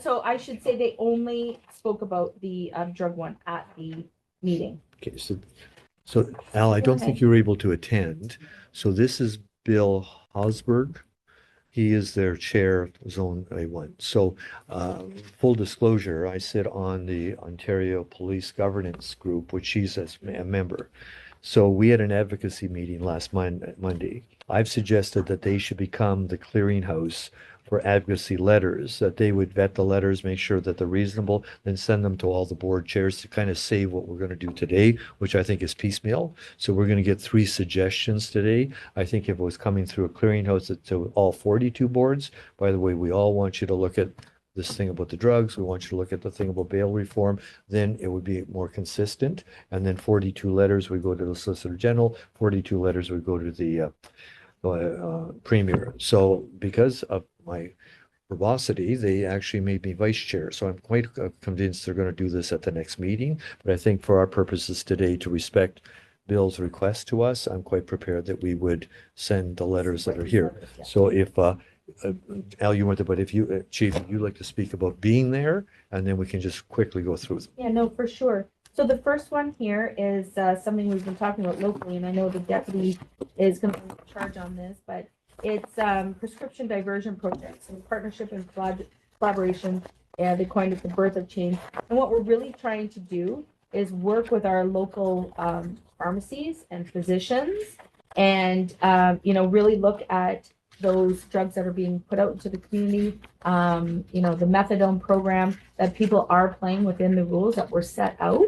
So I should say they only spoke about the drug one at the meeting. okay, so Al, I don't think you were able to attend. So this is Bill Hausberg. He is their chair of Zone A1. So full disclosure, I sit on the Ontario Police Governance Group, which she's a member. So we had an advocacy meeting last Monday. I've suggested that they should become the clearinghouse for advocacy letters, that they would vet the letters, make sure that they're reasonable, then send them to all the board chairs to kind of save what we're going to do today, which I think is piecemeal. So we're going to get 3 suggestions today. I think if it was coming through a clearinghouse to all 42 boards, by the way, we all want you to look at this thing about the drugs, we want you to look at the thing about bail reform, then it would be more consistent. And then 42 letters would go to the Solicitor General, 42 letters would go to the Premier. So because of my verbosity, they actually made me vice chair. So I'm quite convinced they're going to do this at the next meeting. But I think for our purposes today, to respect Bill's request to us, I'm quite prepared that we would send the letters that are here. So if Al, you want to, but if you, Chief, you'd like to speak about being there, and then we can just quickly go through them. Yeah, no, for sure. So the first one here is something we've been talking about locally, and I know the deputy is going to be in charge on this, but it's prescription diversion projects in partnership and collaboration. They coined it the birth of change. And what we're really trying to do is work with our local pharmacies and physicians, and really look at those drugs that are being put out into the community. The methadone program, that people are playing within the rules that were set out.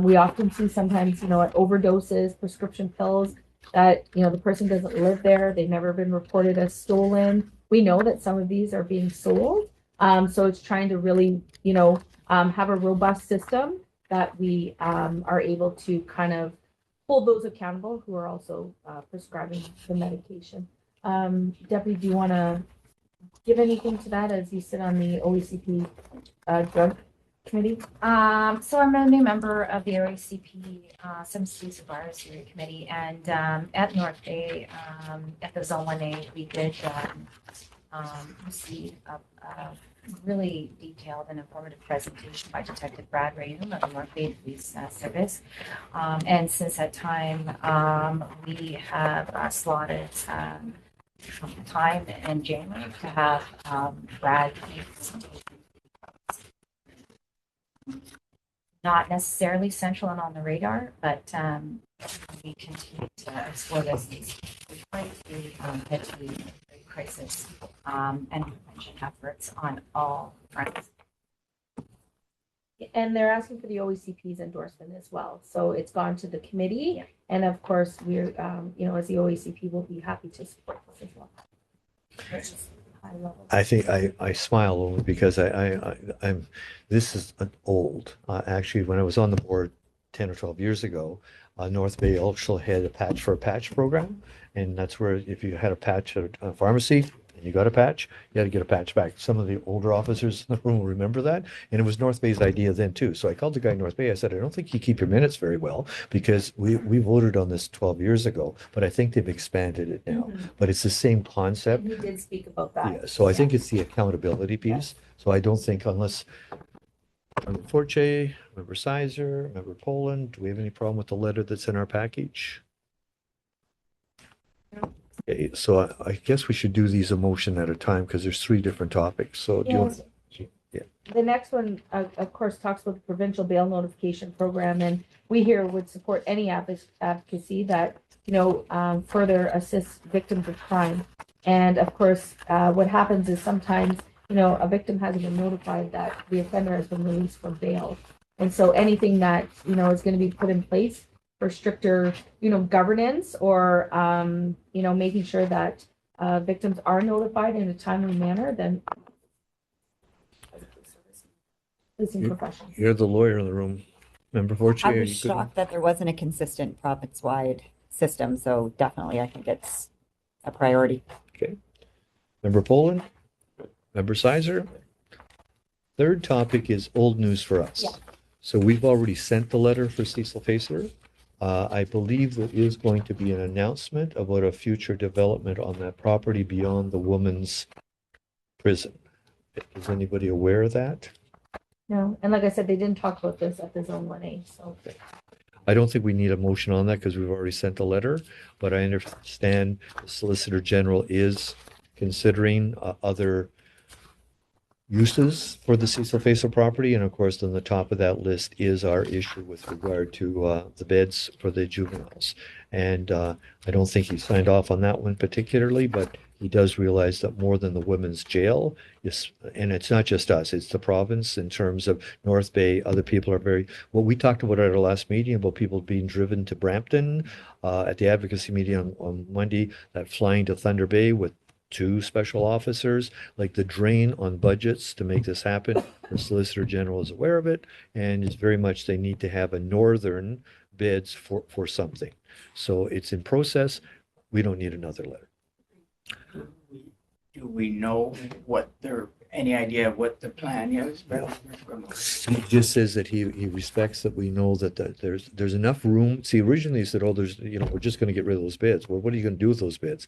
We often see sometimes, at overdoses, prescription pills, that, the person doesn't live there. They've never been reported as stolen. We know that some of these are being sold. So it's trying to really, have a robust system that we are able to kind of hold those accountable who are also prescribing the medication. Deputy, do you want to give anything to that as you sit on the OECP drug committee? So I'm a new member of the OECP Substance Advisory Committee, and at North Bay, at the Zone 1A, we did receive a really detailed and informative presentation by Detective Brad Rayum of the North Bay Police Service. And since that time, we have slotted time in January to have Brad give a presentation. Not necessarily central and on the radar, but we continue to explore this. We try to head to the crisis and prevention efforts on all fronts. And they're asking for the OECP's endorsement as well. So it's gone to the committee. Yeah. And of course, we're, as the OECP, will be happy to support this as well. High level. I think I smile only because I'm this is an old actually when I was on the board 10 or 12 years ago, North Bay also had a patch for a patch program, and that's where if you had a patch at a pharmacy and you got a patch, you had to get a patch back. Some of the older officers in the room will remember that, and it was North Bay's idea then too. So I called the guy in North Bay. I said, I don't think you keep your minutes very well because we voted on this 12 years ago, but I think they've expanded it now. Mhm. But it's the same concept. And he did speak about that. Yeah, so I think it's the accountability piece. So I don't think unless Member Forte, Member Sizer, Member Poland, do we have any problem with the letter that's in our package? Okay, so I guess we should do these a motion at a time because there's 3 different topics. So do you want? Yeah. The next one, of course, talks about the provincial bail notification program, and we here would support any advocacy that, further assists victims of crime. And of course, what happens is sometimes, a victim hasn't been notified that the offender has been released from bail. And so anything that, is going to be put in place for stricter, governance or, making sure that victims are notified in a timely manner, then policing profession. You're the lawyer in the room. Member Fortier. I was shocked that there wasn't a consistent province-wide system, so definitely I think it's a priority. Okay. Member Poland? Member Sizer? Third topic is old news for us. Yeah. So we've already sent the letter for Cecil Facer. I believe there is going to be an announcement about a future development on that property beyond the woman's prison. Is anybody aware of that? No, and like I said, they didn't talk about this at the Zone 1A, so. I don't think we need a motion on that because we've already sent a letter, but I understand the Solicitor General is considering other uses for the Cecil Facer property. And of course, on the top of that list is our issue with regard to the beds for the juveniles. And I don't think he signed off on that one particularly, but he does realize that more than the women's jail is, and it's not just us, it's the province in terms of North Bay. Other people are what we talked about at our last meeting about people being driven to Brampton at the advocacy meeting on Monday, that flying to Thunder Bay with 2 special officers, like the drain on budgets to make this happen. The Solicitor General is aware of it and is very much, they need to have a northern bids for something. So it's in process. We don't need another letter. Do we know any idea of what the plan is? He just says that he respects that we know that there's enough room. See, originally he said, oh, we're just going to get rid of those beds. Well, what are you going to do with those beds?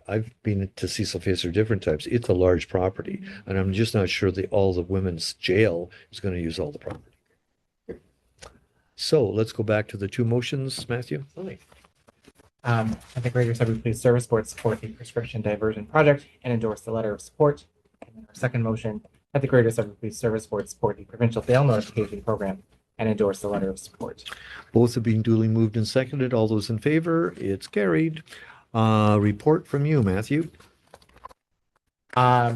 I've been to Cecil Facer different times. It's a large property, and I'm just not sure that all the women's jail is going to use all the property. So let's go back to the 2 motions, Matthew. And the Greater Sudbury Police Service Board support the prescription diversion project and endorse the letter of support. And then our second motion, that the Greater Sudbury Police Service Board support the provincial bail notification program and endorse the letter of support. Both have been duly moved and seconded. All those in favor, it's carried. Report from you, Matthew. We'll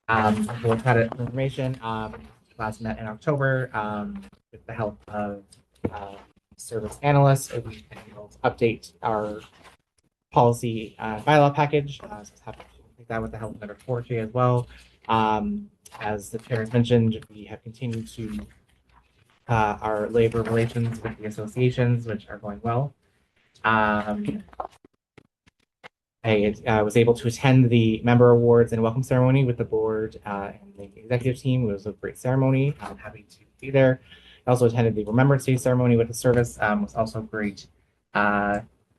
try to information. Last met in October with the help of service analysts. We can update our policy bylaw package. So happy to take that with the help of Member Fortier as well. As the chair has mentioned, we have continued to our labor relations with the associations, which are going well. I was able to attend the member awards and welcome ceremony with the board and the executive team. It was a great ceremony. I'm happy to be there. I also attended the Remembrance Day ceremony with the service. It was also a great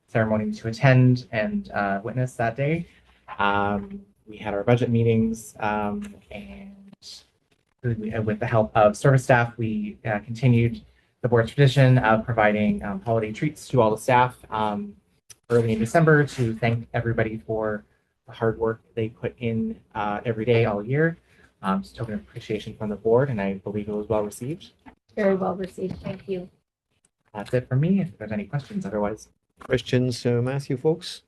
ceremony to attend and witness that day. We had our budget meetings and with the help of service staff, we continued the board's tradition of providing holiday treats to all the staff early in December to thank everybody for the hard work they put in every day all year. Just token of appreciation from the board, and I believe it was well received. Very well received. Thank you. That's it for me. If there's any questions, otherwise. Questions, Matthew, folks?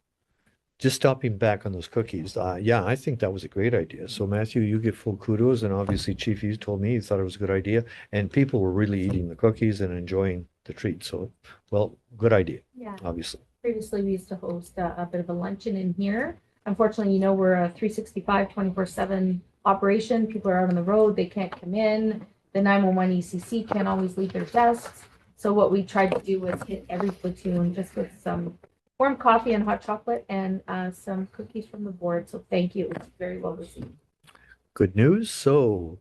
Just stopping back on those cookies. Yeah, I think that was a great idea. So Matthew, you get full kudos, and obviously Chief, you told me you thought it was a good idea, and people were really eating the cookies and enjoying the treat. So, well, good idea. Yeah. Obviously. Previously, we used to host a bit of a luncheon in here. Unfortunately, we're a 365, 24/7 operation. People are out on the road. They can't come in. The 911 ECC can't always leave their desks. So what we tried to do was hit every platoon just with some warm coffee and hot chocolate and some cookies from the board. So thank you. It was very well received. Good news. So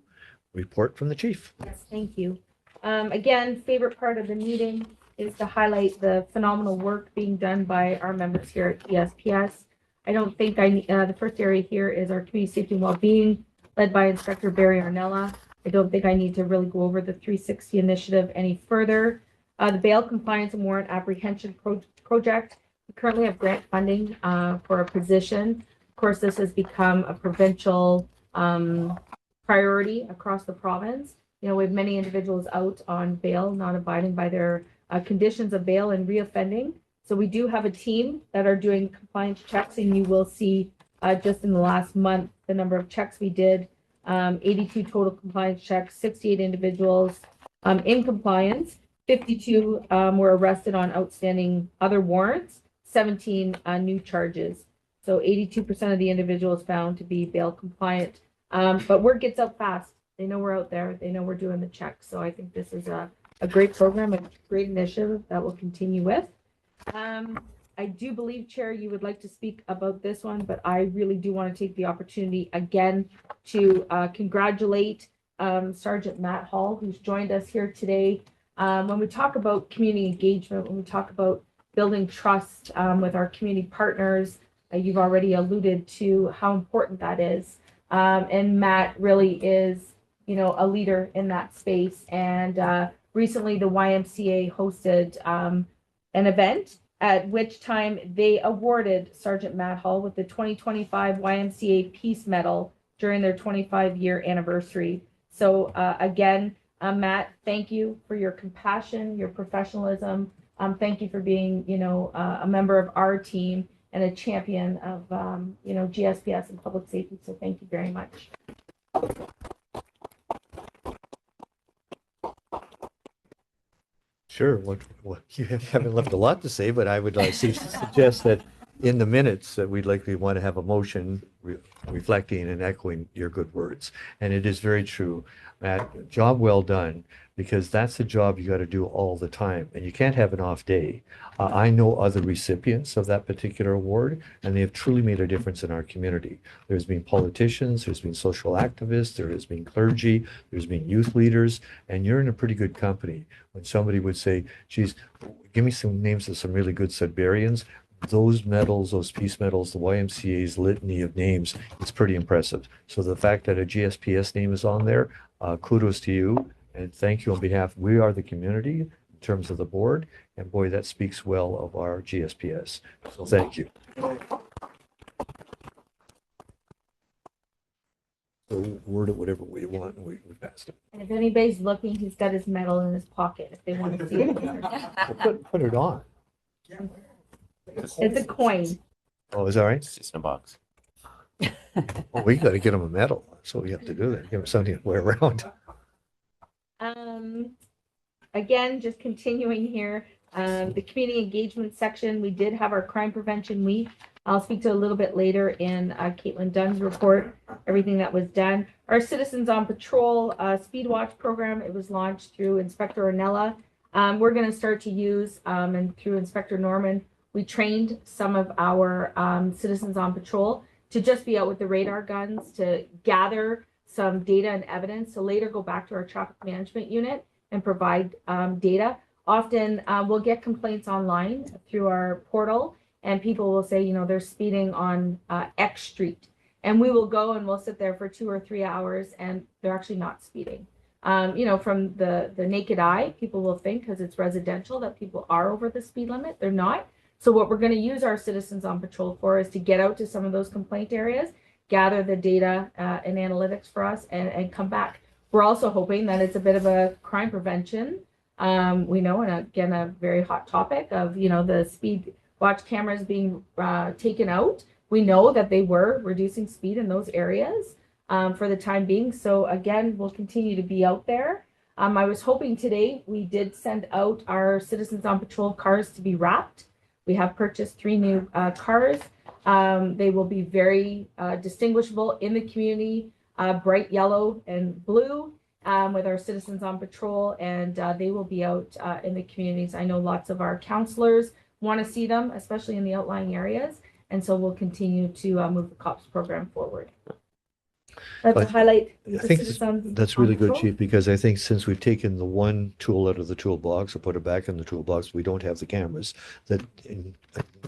report from the chief. Yes, thank you. Again, favorite part of the meeting is to highlight the phenomenal work being done by our members here at ESPS. I don't think the first area here is our community safety and well-being, led by Inspector Barry Arnella. I don't think I need to really go over the 360 initiative any further. The bail compliance and warrant apprehension project. We currently have grant funding for a position. Of course, this has become a provincial priority across the province. We have many individuals out on bail, not abiding by their conditions of bail and reoffending. So we do have a team that are doing compliance checks, and you will see just in the last month the number of checks we did 82 total compliance checks, 68 individuals in compliance, 52 were arrested on outstanding other warrants, 17 new charges. So 82% of the individuals found to be bail compliant. But word gets out fast. They know we're out there. They know we're doing the checks. So I think this is a great program, a great initiative that we'll continue with. I do believe, Chair, you would like to speak about this one, but I really do want to take the opportunity again to congratulate Sergeant Matt Hall, who's joined us here today. When we talk about community engagement, when we talk about building trust with our community partners, you've already alluded to how important that is. And Matt really is, a leader in that space. And recently the YMCA hosted an event at which time they awarded Sergeant Matt Hall with the 2025 YMCA Peace Medal during their 25-year anniversary. So again, Matt, thank you for your compassion, your professionalism. Thank you for being, a member of our team and a champion of, GSPS and public safety. So thank you very much. Sure. What you haven't left a lot to say, but I would suggest that in the minutes that we'd likely want to have a motion reflecting and echoing your good words. And it is very true, Matt. Job well done, because that's the job you got to do all the time, and you can't have an off day. I know other recipients of that particular award, and they have truly made a difference in our community. There's been politicians, there's been social activists, there has been clergy, there's been youth leaders, and you're in a pretty good company. When somebody would say, geez, give me some names of some really good Sudburyans, those medals, those peace medals, the YMCA's litany of names, it's pretty impressive. So the fact that a GSPS name is on there, kudos to you, and thank you on behalf. We are the community in terms of the board, and boy, that speaks well of our GSPS. So thank you. So word it whatever way you want, and we passed it. And if anybody's looking, he's got his medal in his pocket if they want to see it. Well, put it on. It's a coin. Oh, is that right? It's just in a box. Well, we got to get him a medal. So we have to do that. Give him something to wear around. Again, just continuing here, the community engagement section, we did have our crime prevention week. I'll speak to a little bit later in Caitlin Dunn's report, everything that was done. Our Citizens on Patrol Speed Watch program, it was launched through Inspector Ornella. We're going to start to use, and through Inspector Norman, we trained some of our citizens on patrol to just be out with the radar guns to gather some data and evidence to later go back to our traffic management unit and provide data. Often we'll get complaints online through our portal, and people will say, they're speeding on X street. And we will go and we'll sit there for 2 or 3 hours and they're actually not speeding. From the naked eye, people will think because it's residential that people are over the speed limit. They're not. So what we're going to use our citizens on patrol for is to get out to some of those complaint areas, gather the data and analytics for us, and come back. We're also hoping that it's a bit of a crime prevention. We know, and again, a very hot topic of, the speed watch cameras being taken out. We know that they were reducing speed in those areas for the time being. So again, we'll continue to be out there. I was hoping today we did send out our citizens on patrol cars to be wrapped. We have purchased 3 new cars. They will be very distinguishable in the community, bright yellow and blue with our citizens on patrol, and they will be out in the communities. I know lots of our counselors want to see them, especially in the outlying areas, and so we'll continue to move the COPS program forward. That's a highlight. I think that's really good, Chief, because I think since we've taken the one tool out of the toolbox or put it back in the toolbox, we don't have the cameras. That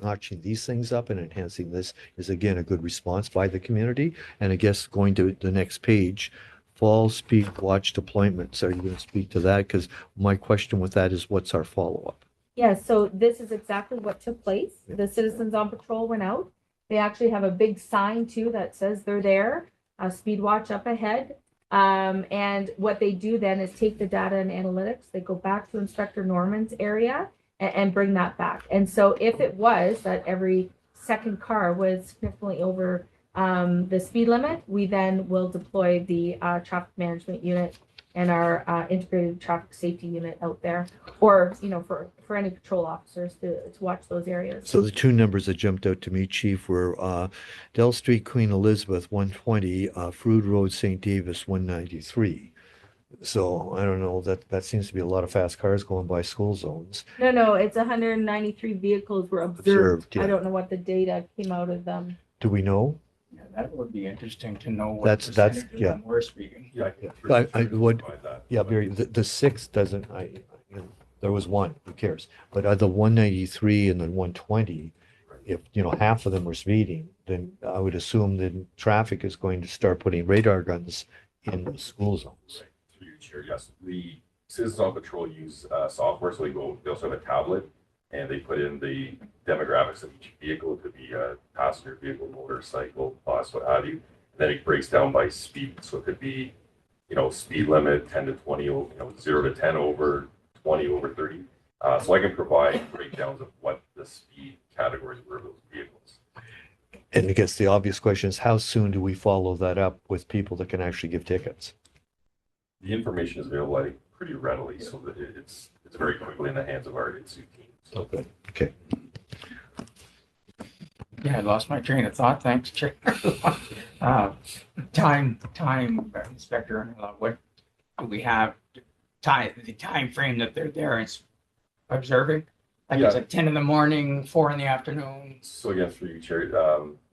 notching these things up and enhancing this is, again, a good response by the community. And I guess going to the next page, fall speed watch deployments. Are you going to speak to that? Because my question with that is, what's our follow-up? Yeah, so this is exactly what took place. The citizens on patrol went out. They actually have a big sign, too, that says they're there. Speed watch up ahead. And what they do then is take the data and analytics. They go back to Inspector Norman's area and bring that back. And so if it was that every second car was significantly over the speed limit, we then will deploy the traffic management unit and our integrated traffic safety unit out there, or for any patrol officers to watch those areas. So the two numbers that jumped out to me, Chief, were Dell Street, Queen Elizabeth, 120, Frood Road, St. Davis, 193. So I don't know, that seems to be a lot of fast cars going by school zones. No, it's 193 vehicles were observed. Observed, yeah. I don't know what the data came out of them. Do we know? Yeah, that would be interesting to know what That's- percentage of yeah. them were speeding. Yeah. I would, yeah, Barry, the six doesn't, there was one, who cares? But the 193 and the 120, if, half of them were speeding, then I would assume that traffic is going to start putting radar guns in the school zones. Through your chair, yes. The Citizens on Patrol use software, so they also have a tablet, and they put in the demographics of each vehicle. It could be a passenger vehicle, motorcycle, bus, what have you. And then it breaks down by speed, so it could be, speed limit 10 to 20, 0 to 10 over, 20 over 30. So I can provide breakdowns of what the speed categories were of those vehicles. And I guess the obvious question is, how soon do we follow that up with people that can actually give tickets? The information is available, I think, pretty readily, so that it's very quickly in the hands of our INSU team. So Okay. Okay. Yeah, I lost my train of thought. Thanks, Chair. Time, Inspector, what do we have? The time frame that they're there is observing? Like it's at 10 in the morning, 4 in the afternoon. So again, through you, Chair,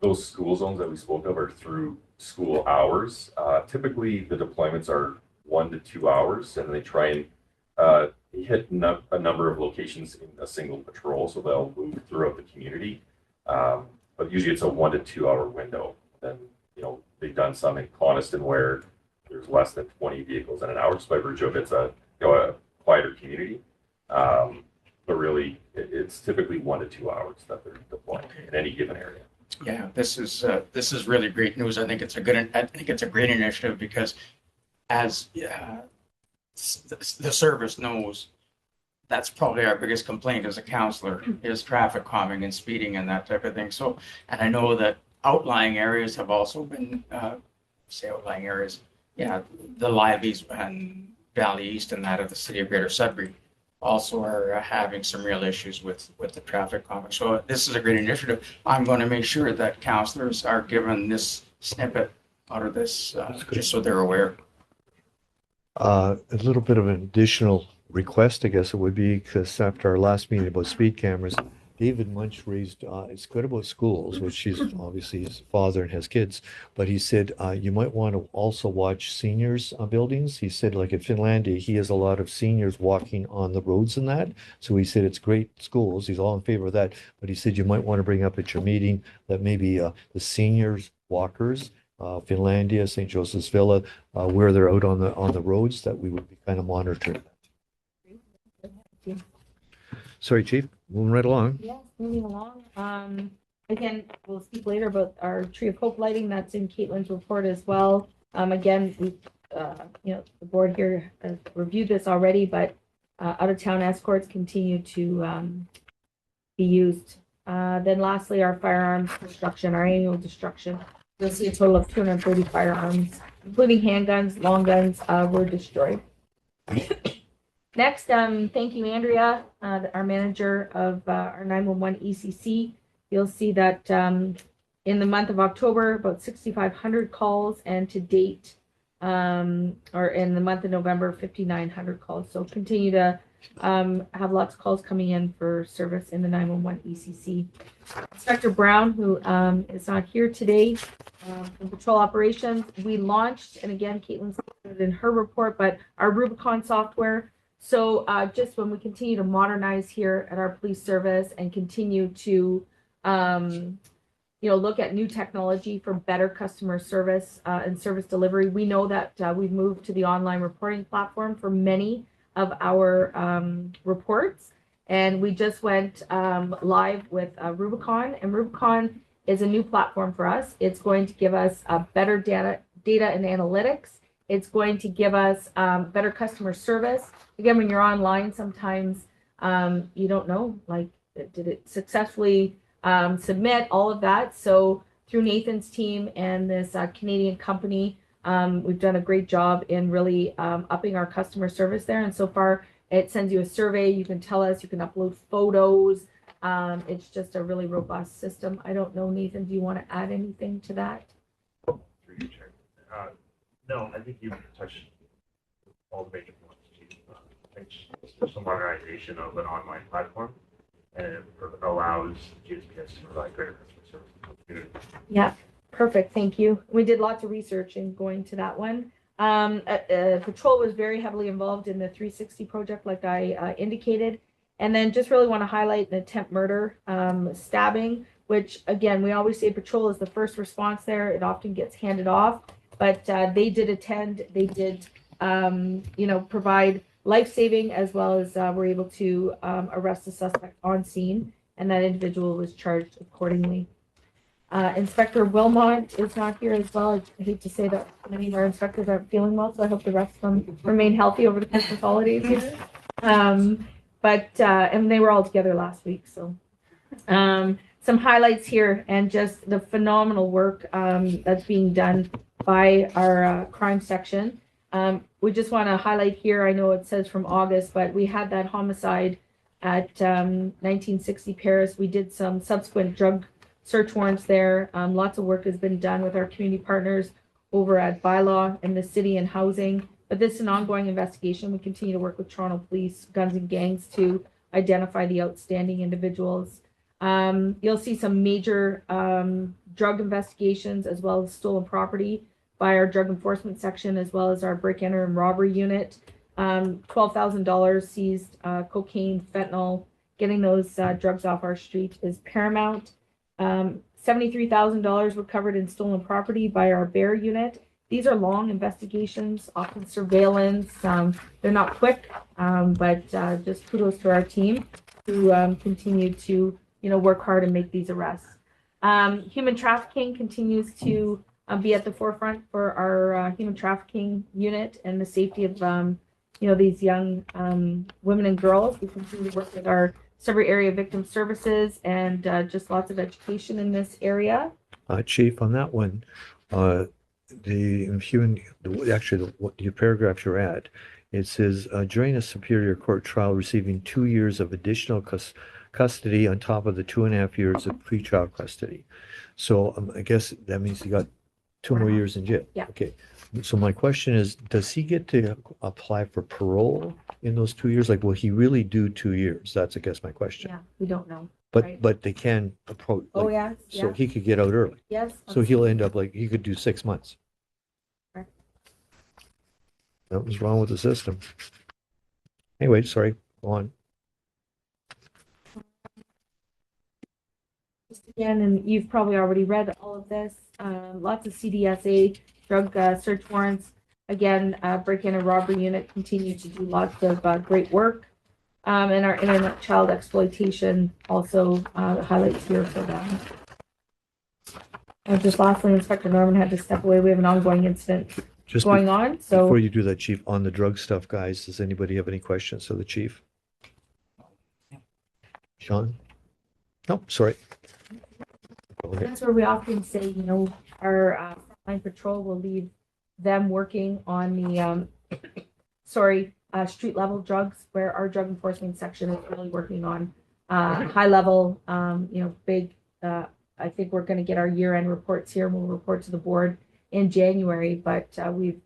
those school zones that we spoke of are through school hours. Typically, the deployments are 1 to 2 hours, and they try and hit a number of locations in a single patrol, so they'll move throughout the community. But usually it's a 1 to 2 hour window. Then, they've done some in Coniston where there's less than 20 vehicles in an hour, just by virtue of it's a quieter community. But really, it's typically 1 to 2 hours that they're deploying in any given area. Yeah, this is really great news. I think it's a great initiative because as the service knows, that's probably our biggest complaint as a counselor is traffic calming and speeding and that type of thing. So, and I know that outlying areas have also been, outlying areas, the Liveys and Valley East and that of the city of Greater Sudbury also are having some real issues with the traffic calming. So this is a great initiative. I'm going to make sure that counselors are given this snippet out of this, just so they're aware. A little bit of an additional request, I guess it would be, because after our last meeting about speed cameras, David Munch raised, it's good about schools, which he's obviously his father and has kids, but he said you might want to also watch seniors buildings. He said, like at Finlandia, he has a lot of seniors walking on the roads and that. So he said it's great schools. He's all in favor of that. But he said you might want to bring up at your meeting that maybe the seniors walkers, Finlandia, St. Joseph's Villa, where they're out on the roads, that we would be kind of monitoring. Sorry, Chief, moving right along. Yes, moving along. Again, we'll speak later about our Tree of Hope lighting. That's in Caitlin's report as well. Again, we, the board here has reviewed this already, but out-of-town escorts continue to be used. Then lastly, our firearms destruction, our annual destruction. You'll see a total of 230 firearms, including handguns, long guns, were destroyed. Next, thank you, Andrea, our manager of our 911 ECC. You'll see that in the month of October, about 6,500 calls, and to date, or in the month of November, 5,900 calls. So continue to have lots of calls coming in for service in the 911 ECC. Inspector Brown, who is not here today, from Patrol Operations, we launched, and again, Caitlin's in her report, but our Rubicon software. So just when we continue to modernize here at our police service and continue to, look at new technology for better customer service and service delivery, we know that we've moved to the online reporting platform for many of our reports. And we just went live with Rubicon, and Rubicon is a new platform for us. It's going to give us better data and analytics. It's going to give us better customer service. Again, when you're online, sometimes you don't know, like, did it successfully submit, all of that. So through Nathan's team and this Canadian company. We've done a great job in really upping our customer service there. And so far, it sends you a survey. You can tell us, you can upload photos. It's just a really robust system. I don't know, Nathan, do you want to add anything to that? Through you, Chair. No, I think you touched all the major points. I think just some modernization of an online platform, and it allows GSPS to provide greater customer service to the community. Yeah, perfect. Thank you. We did lots of research in going to that one. Patrol was very heavily involved in the 360 project, like I indicated. And then just really want to highlight an attempt murder stabbing, which again, we always say Patrol is the first response there. It often gets handed off, but they did attend. They did, provide life-saving, as well as were able to arrest the suspect on scene, and that individual was charged accordingly. Inspector Wilmot is not here as well. I hate to say that many of our inspectors aren't feeling well, so I hope the rest of them remain healthy over the Christmas holidays here. And they were all together last week, so. Some highlights here, and just the phenomenal work that's being done by our crime section. We just want to highlight here, I know it says from August, but we had that homicide at 1960 Paris. We did some subsequent drug search warrants there. Lots of work has been done with our community partners over at Bylaw and the city and housing. But this is an ongoing investigation. We continue to work with Toronto Police, Guns and Gangs to identify the outstanding individuals. You'll see some major drug investigations, as well as stolen property by our drug enforcement section, as well as our break, enter, and robbery unit. $12,000 seized cocaine, fentanyl. Getting those drugs off our street is paramount. $73,000 recovered in stolen property by our bear unit. These are long investigations, often surveillance. They're not quick, but just kudos to our team who continue to work hard and make these arrests. Human trafficking continues to be at the forefront for our human trafficking unit and the safety of these young women and girls. We continue to work with our Sudbury Area Victim Services and just lots of education in this area. Chief, on that one, your paragraph you're at, it says during a Superior Court trial receiving 2 years of additional custody on top of the 2.5 years of pretrial custody. So I guess that means he got 2 more years in jail. Yeah. Okay. So my question is, does he get to apply for parole in those 2 years? Like, will he really do 2 years? That's, I guess, my question. Yeah, we don't know. But right? but they can approach. Oh, like, yes. So Yeah. he could get out early. Yes. So he'll end up he could do 6 months. Correct. Something's wrong with the system. Anyway, sorry, go on. Again, and you've probably already read all of this. Lots of CDSA drug search warrants. Again, break-in and robbery unit continue to do lots of great work. And our internet child exploitation also highlights here for them. And just lastly, Inspector Norman had to step away. We have an ongoing incident Just going on. So before you do that, Chief, on the drug stuff, guys, does anybody have any questions of the Chief? Sean? No, sorry. Go ahead. that's where we often say, our frontline patrol will leave them working on the street level drugs, where our drug enforcement section is really working on high level, big. I think we're going to get our year-end reports here, and we'll report to the board in January. But we've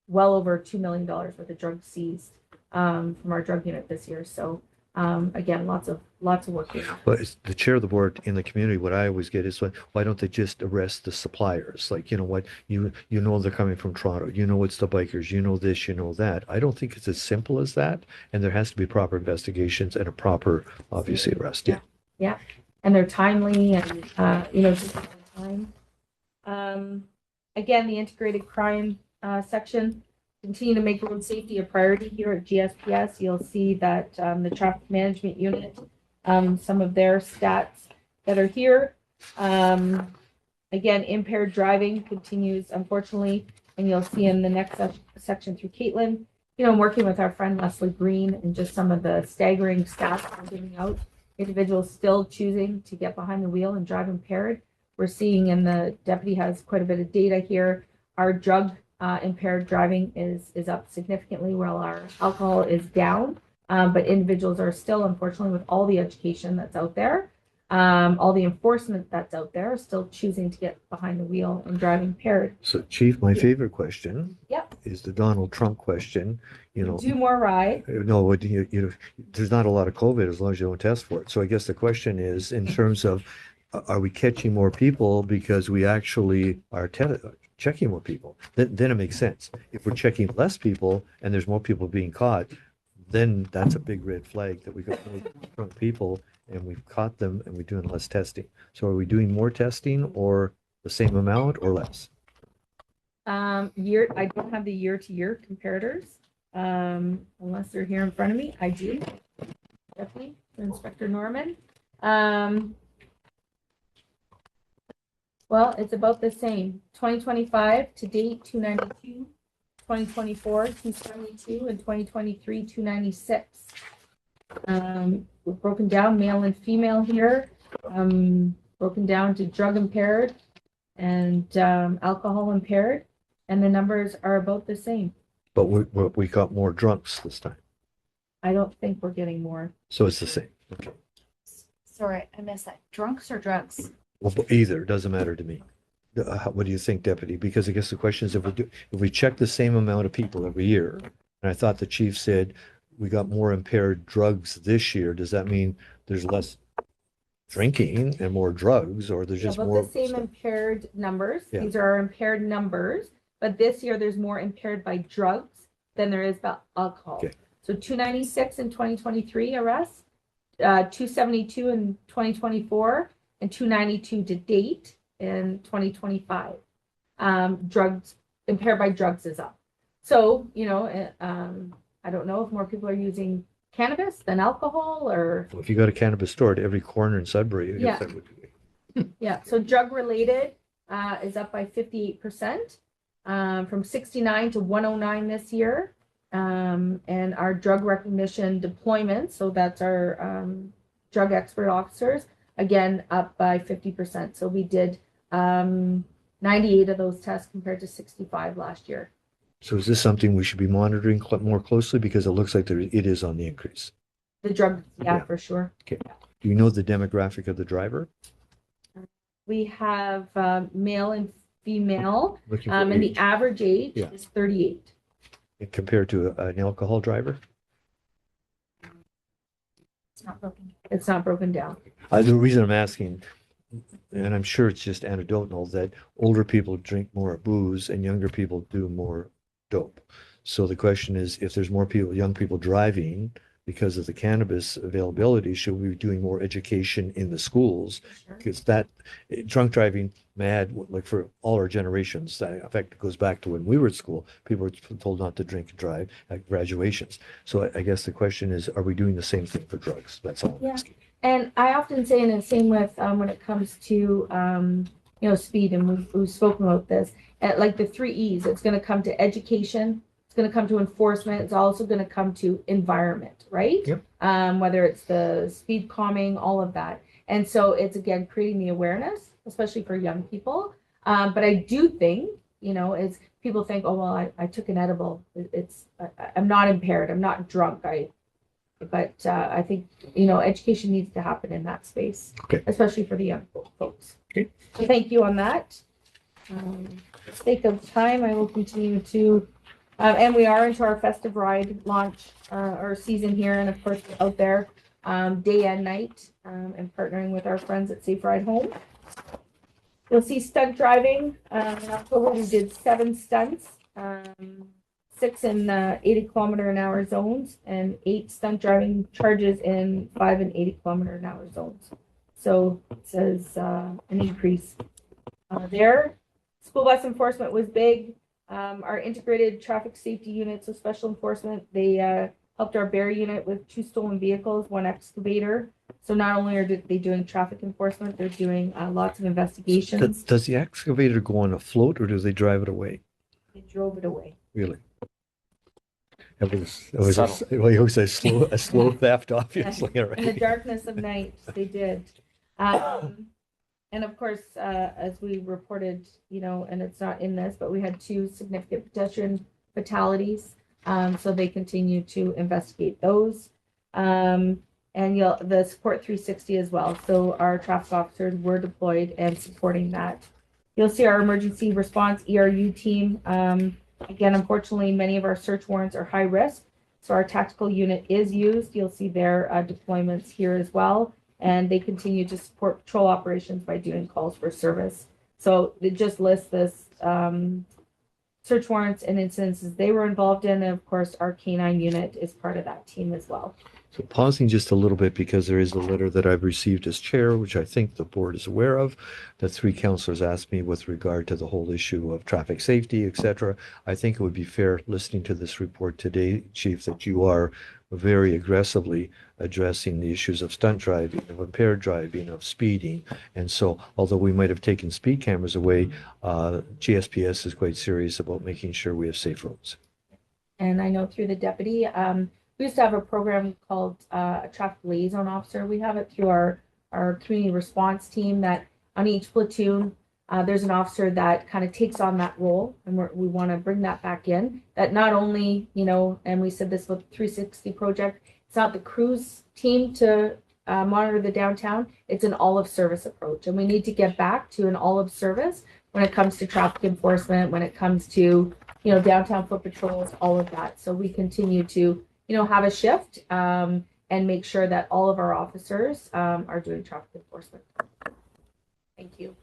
well over $2 million worth of drugs seized from our drug unit this year. So again, lots of work here. But as the chair of the board in the community, what I always get is, why don't they just arrest the suppliers? Like, you know they're coming from Toronto, it's the bikers, this, that. I don't think it's as simple as that. And there has to be proper investigations and a proper, obviously, arrest. Yeah. Yeah. And they're timely and, just in time. Again, the integrated crime section continue to make road safety a priority here at GSPS. You'll see that the traffic management unit, some of their stats that are here. Again, impaired driving continues, unfortunately, and you'll see in the next section through Caitlin, working with our friend Leslie Green and just some of the staggering stats we're giving out. Individuals still choosing to get behind the wheel and drive impaired. we're seeing, and the deputy has quite a bit of data here, our drug impaired driving is up significantly while our alcohol is down. But individuals are still, unfortunately, with all the education that's out there, all the enforcement that's out there, still choosing to get behind the wheel and driving impaired. So Chief, my favorite question Yep. is the Donald Trump question, you know. 2 more rides. No, there's not a lot of COVID as long as you don't test for it. So I guess the question is in terms of, are we catching more people because we actually are checking more people? Then it makes sense. If we're checking less people and there's more people being caught, then that's a big red flag that we got more drunk people and we've caught them and we're doing less testing. So are we doing more testing or the same amount or less? I don't have the year-to-year comparators, unless they're here in front of me. I do. Definitely, Inspector Norman. Well, it's about the same. 2025 to date, 292. 2024, 272, and 2023, 296. We've broken down male and female here, broken down to drug impaired and alcohol impaired, and the numbers are about the same. But we got more drunks this time. I don't think we're getting more. So it's the same. Okay. Sorry, I missed that. Drunks or drugs? Well, either, doesn't matter to me. What do you think, Deputy? Because I guess the question is if we check the same amount of people every year, and I thought the chief said we got more impaired drugs this year, does that mean there's less drinking and more drugs, or there's just About more? the same impaired numbers. Yeah. These are our impaired numbers, but this year there's more impaired by drugs than there is by alcohol. Okay. So 296 in 2023 arrests, 272 in 2024, and 292 to date in 2025. Drugs impaired by drugs is up. So, I don't know if more people are using cannabis than alcohol or. If you go to a cannabis store at every corner in Sudbury, I guess that would be. Yeah, so drug related is up by 58%, from 69 to 109 this year. And our drug recognition deployment, so that's our drug expert officers, again, up by 50%. So we did 98 of those tests compared to 65 last year. So is this something we should be monitoring more closely because it looks like it is on the increase? The drug, yeah, Yeah. for sure. Okay. Do you know the demographic of the driver? We have male and female, Looking for and the age. average age Yeah. is 38. Compared to an alcohol driver? It's not broken. It's not broken down. The reason I'm asking, and I'm sure it's just anecdotal, that older people drink more booze and younger people do more dope. So the question is, if there's more people, young people driving because of the cannabis availability, should we be doing more education in the schools? Because that drunk driving, like for all our generations, that in fact goes back to when we were at school, people were told not to drink and drive at graduations. So I guess the question is, are we doing the same thing for drugs? That's all I'm Yeah. asking. And I often say, and the same with when it comes to speed, and we've spoken about this, like the 3 E's. It's going to come to education, it's going to come to enforcement, it's also going to come to environment, right? Yep. Whether it's the speed calming, all of that. And so it's again creating the awareness, especially for young people. But I do think, is people think, oh well, I took an edible. I'm not impaired, I'm not drunk. But I think, education needs to happen in that space, Okay. especially for the young folks. Okay. So thank you on that. For the sake of time, I will continue to, and we are into our festive ride launch or season here, and of course out there day and night, and partnering with our friends at Safe Ride Home. You'll see stunt driving. In October, we did 7 stunts. 6 in 80-kilometer-an-hour zones, and 8 stunt driving charges in 5 and 80-kilometer-an-hour zones. So it says an increase there. School bus enforcement was big. Our integrated traffic safety units with special enforcement, they helped our bear unit with 2 stolen vehicles, 1 excavator. So not only are they doing traffic enforcement, they're doing lots of investigations. Does the excavator go on a float or do they drive it away? They drove it away. Really? It was a slow theft, obviously. In the Right? darkness of night, they did. And of course, as we reported, and it's not in this, but we had 2 significant pedestrian fatalities. So they continue to investigate those. And the support 360 as well. So our traffic officers were deployed and supporting that. You'll see our emergency response ERU team. Again, unfortunately, many of our search warrants are high risk. So our tactical unit is used. You'll see their deployments here as well. And they continue to support patrol operations by doing calls for service. So it just lists this search warrants and incidences they were involved in. And of course, our K9 unit is part of that team as well. So pausing just a little bit because there is a letter that I've received as chair, which I think the board is aware of, that 3 councillors asked me with regard to the whole issue of traffic safety, etc. I think it would be fair, listening to this report today, Chief, that you are very aggressively addressing the issues of stunt driving, of impaired driving, of speeding. And so, although we might have taken speed cameras away, GSPS is quite serious about making sure we have safe roads. And I know through the deputy, we used to have a program called a traffic liaison officer. We have it through our community response team that on each platoon, there's an officer that kind of takes on that role. And we want to bring that back in. That not only, and we said this with the 360 project, it's not the cruise team to monitor the downtown. It's an all of service approach. And we need to get back to an all of service when it comes to traffic enforcement, when it comes to, downtown foot patrols, all of that. So we continue to have a shift and make sure that all of our officers are doing traffic enforcement. Thank you.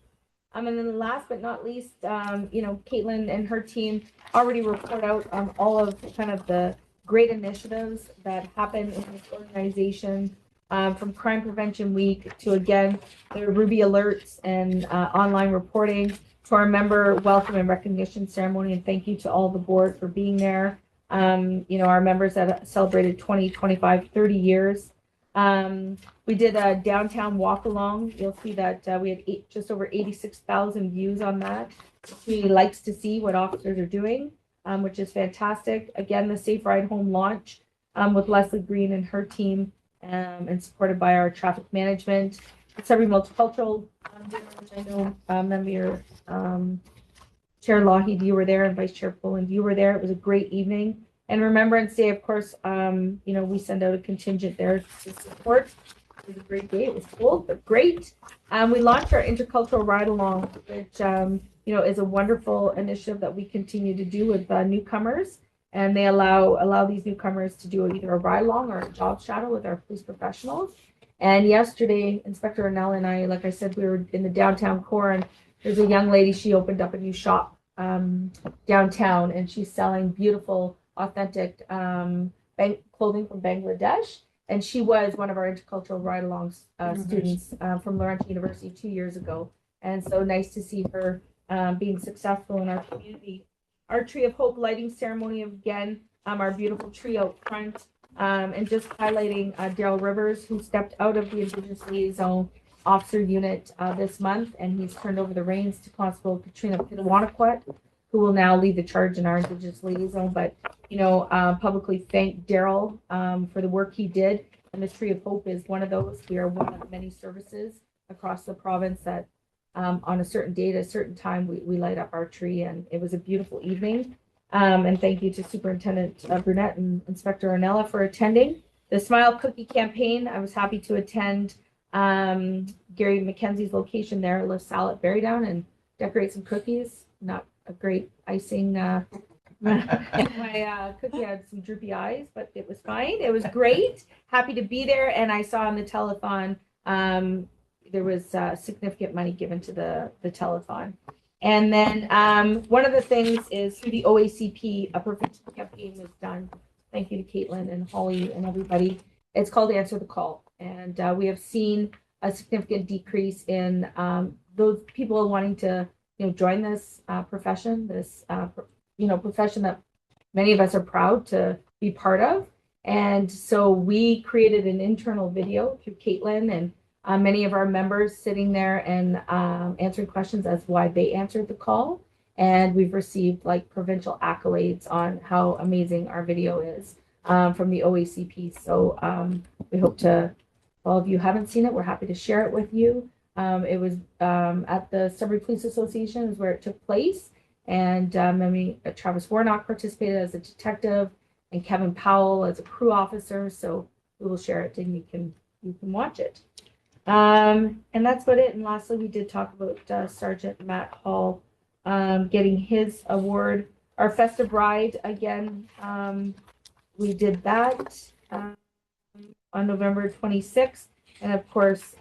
And then last but not least, Caitlin and her team already report out on all of kind of the great initiatives that happen in this organization, from Crime Prevention Week to, again, the Ruby Alerts and online reporting, to our member welcome and recognition ceremony. And thank you to all the board for being there. Our members that celebrated 20, 25, 30 years. We did a downtown walk along. You'll see that we had just over 86,000 views on that. The community likes to see what officers are doing, which is fantastic. Again, the Safe Ride Home launch with Leslie Green and her team, and supported by our traffic management. The Sudbury Multicultural dinner, which I know member Chair Lougheed, you were there, and Vice Chair Poland, you were there. It was a great evening. And Remembrance Day, of course, we send out a contingent there to support. It was a great day. It was cold, but great. We launched our intercultural ride along, which, is a wonderful initiative that we continue to do with newcomers. And they allow these newcomers to do either a ride along or a job shadow with our police professionals. And yesterday, Inspector Arnell and I, like I said, we were in the downtown core, and there's a young lady, she opened up a new shop downtown, and she's selling beautiful, authentic clothing from Bangladesh. And she was one of our intercultural ride-along students from Laurentian University 2 years ago. And so nice to see her being successful in our community. Our Tree of Hope lighting ceremony, again, our beautiful tree out front, and just highlighting Daryl Rivers, who stepped out of the Indigenous Liaison Officer Unit this month, and he's turned over the reins to Constable Katrina Pitawanakwet, who will now lead the charge in our Indigenous Liaison. But, publicly thank Daryl for the work he did. And the Tree of Hope is one of those. We are one of many services across the province that on a certain date, a certain time, we light up our tree, and it was a beautiful evening. And thank you to Superintendent Brunette and Inspector Arnella for attending. The Smile Cookie Campaign, I was happy to attend Gary McKenzie's location there, La Salle at Berrydown, and decorate some cookies. Not a great icing. My cookie had some droopy eyes, but it was fine. It was great. Happy to be there. And I saw on the telethon, there was significant money given to the telethon. And then one of the things is through the OACP, a prevention campaign was done. Thank you to Caitlin and Holly and everybody. It's called Answer the Call. And we have seen a significant decrease in those people wanting to join this profession, this profession that many of us are proud to be part of. And so we created an internal video through Caitlin and many of our members sitting there and answering questions as why they answered the call. And we've received provincial accolades on how amazing our video is from the OACP. So we hope to, all of you haven't seen it, we're happy to share it with you. It was at the Sudbury Police Association is where it took place. And Travis Warnock participated as a detective and Kevin Powell as a crew officer. So we will share it and you can watch it. And that's about it. And lastly, we did talk about Sergeant Matt Hall getting his award. Our festive ride again, we did that on November 26th. And of course,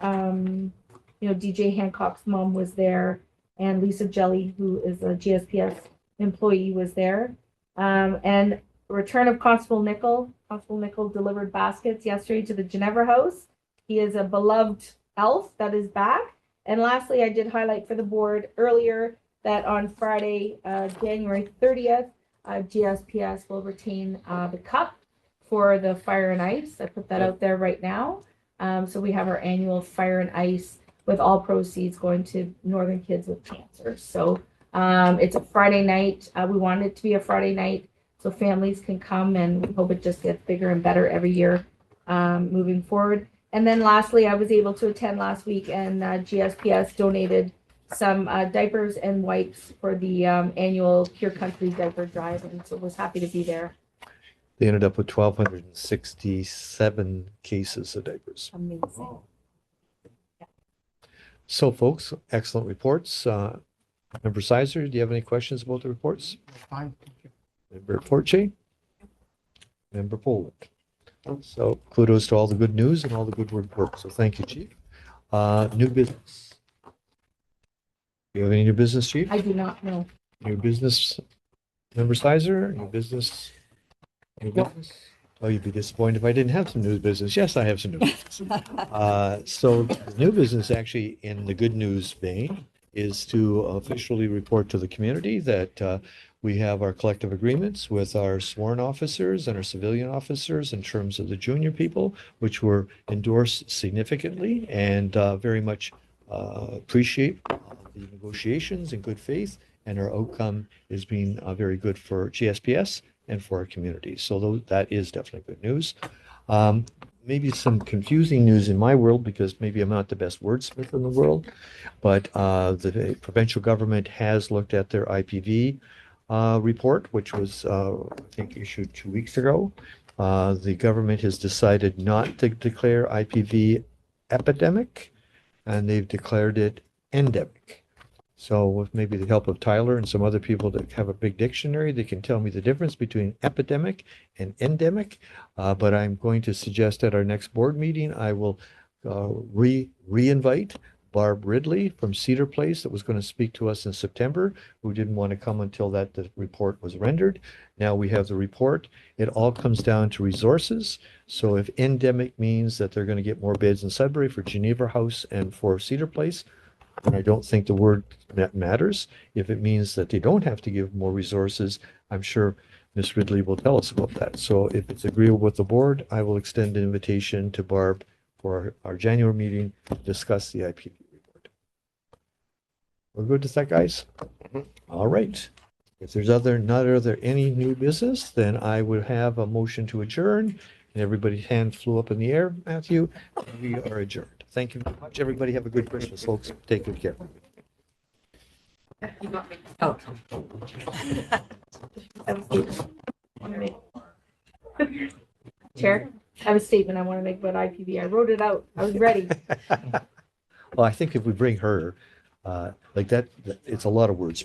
DJ Hancock's mom was there, and Lisa Jelly, who is a GSPS employee, was there. And return of Constable Nickel. Constable Nickel delivered baskets yesterday to the Ginevra House. He is a beloved elf that is back. And lastly, I did highlight for the board earlier that on Friday, January 30th, GSPS will retain the cup for the Fire and Ice. I put that out there right now. So we have our annual Fire and Ice with all proceeds going to Northern Kids with Cancer. So it's a Friday night. We want it to be a Friday night so families can come, and we hope it just gets bigger and better every year moving forward. And then lastly, I was able to attend last week, and GSPS donated some diapers and wipes for the annual Pure Country diaper drive, and so was happy to be there. They ended up with 1,267 cases of diapers. Amazing. So folks, excellent reports. Member Sizer, do you have any questions about the reports? Fine, thank you. Member Forte? Member Poland? So kudos to all the good news and all the good work. So thank you, Chief. New business. Do you have any new business, Chief? I do not know. New business, Member Sizer? New business? New business? Oh, you'd be disappointed if I didn't have some new business. Yes, I have some new business. So the new business actually in the good news vein is to officially report to the community that we have our collective agreements with our sworn officers and our civilian officers in terms of the junior people, which were endorsed significantly, and very much appreciate the negotiations in good faith, and our outcome is being very good for GSPS and for our community. So that is definitely good news. Maybe some confusing news in my world, because maybe I'm not the best wordsmith in the world, but the provincial government has looked at their IPV report, which was, I think, issued 2 weeks ago. The government has decided not to declare IPV epidemic, and they've declared it endemic. So with maybe the help of Tyler and some other people that have a big dictionary, they can tell me the difference between epidemic and endemic. But I'm going to suggest at our next board meeting, I will re-invite Barb Ridley from Cedar Place that was going to speak to us in September, who didn't want to come until the report was rendered. Now we have the report. It all comes down to resources. So if endemic means that they're going to get more beds in Sudbury for Geneva House and for Cedar Place, and I don't think the word matters. If it means that they don't have to give more resources, I'm sure Ms. Ridley will tell us about that. So if it's agreeable with the board, I will extend an invitation to Barb for our January meeting to discuss the IPV report. We're good with that, guys? All right. If there's any new business, then I would have a motion to adjourn. And everybody's hand flew up in the air, Matthew. And we are adjourned. Thank you very much. Everybody have a good Christmas, folks. Take good care. Oh. Chair, I have a statement I want to make about IPV. I wrote it out. I was ready. Well, I think if we bring her, like that, it's a lot of words.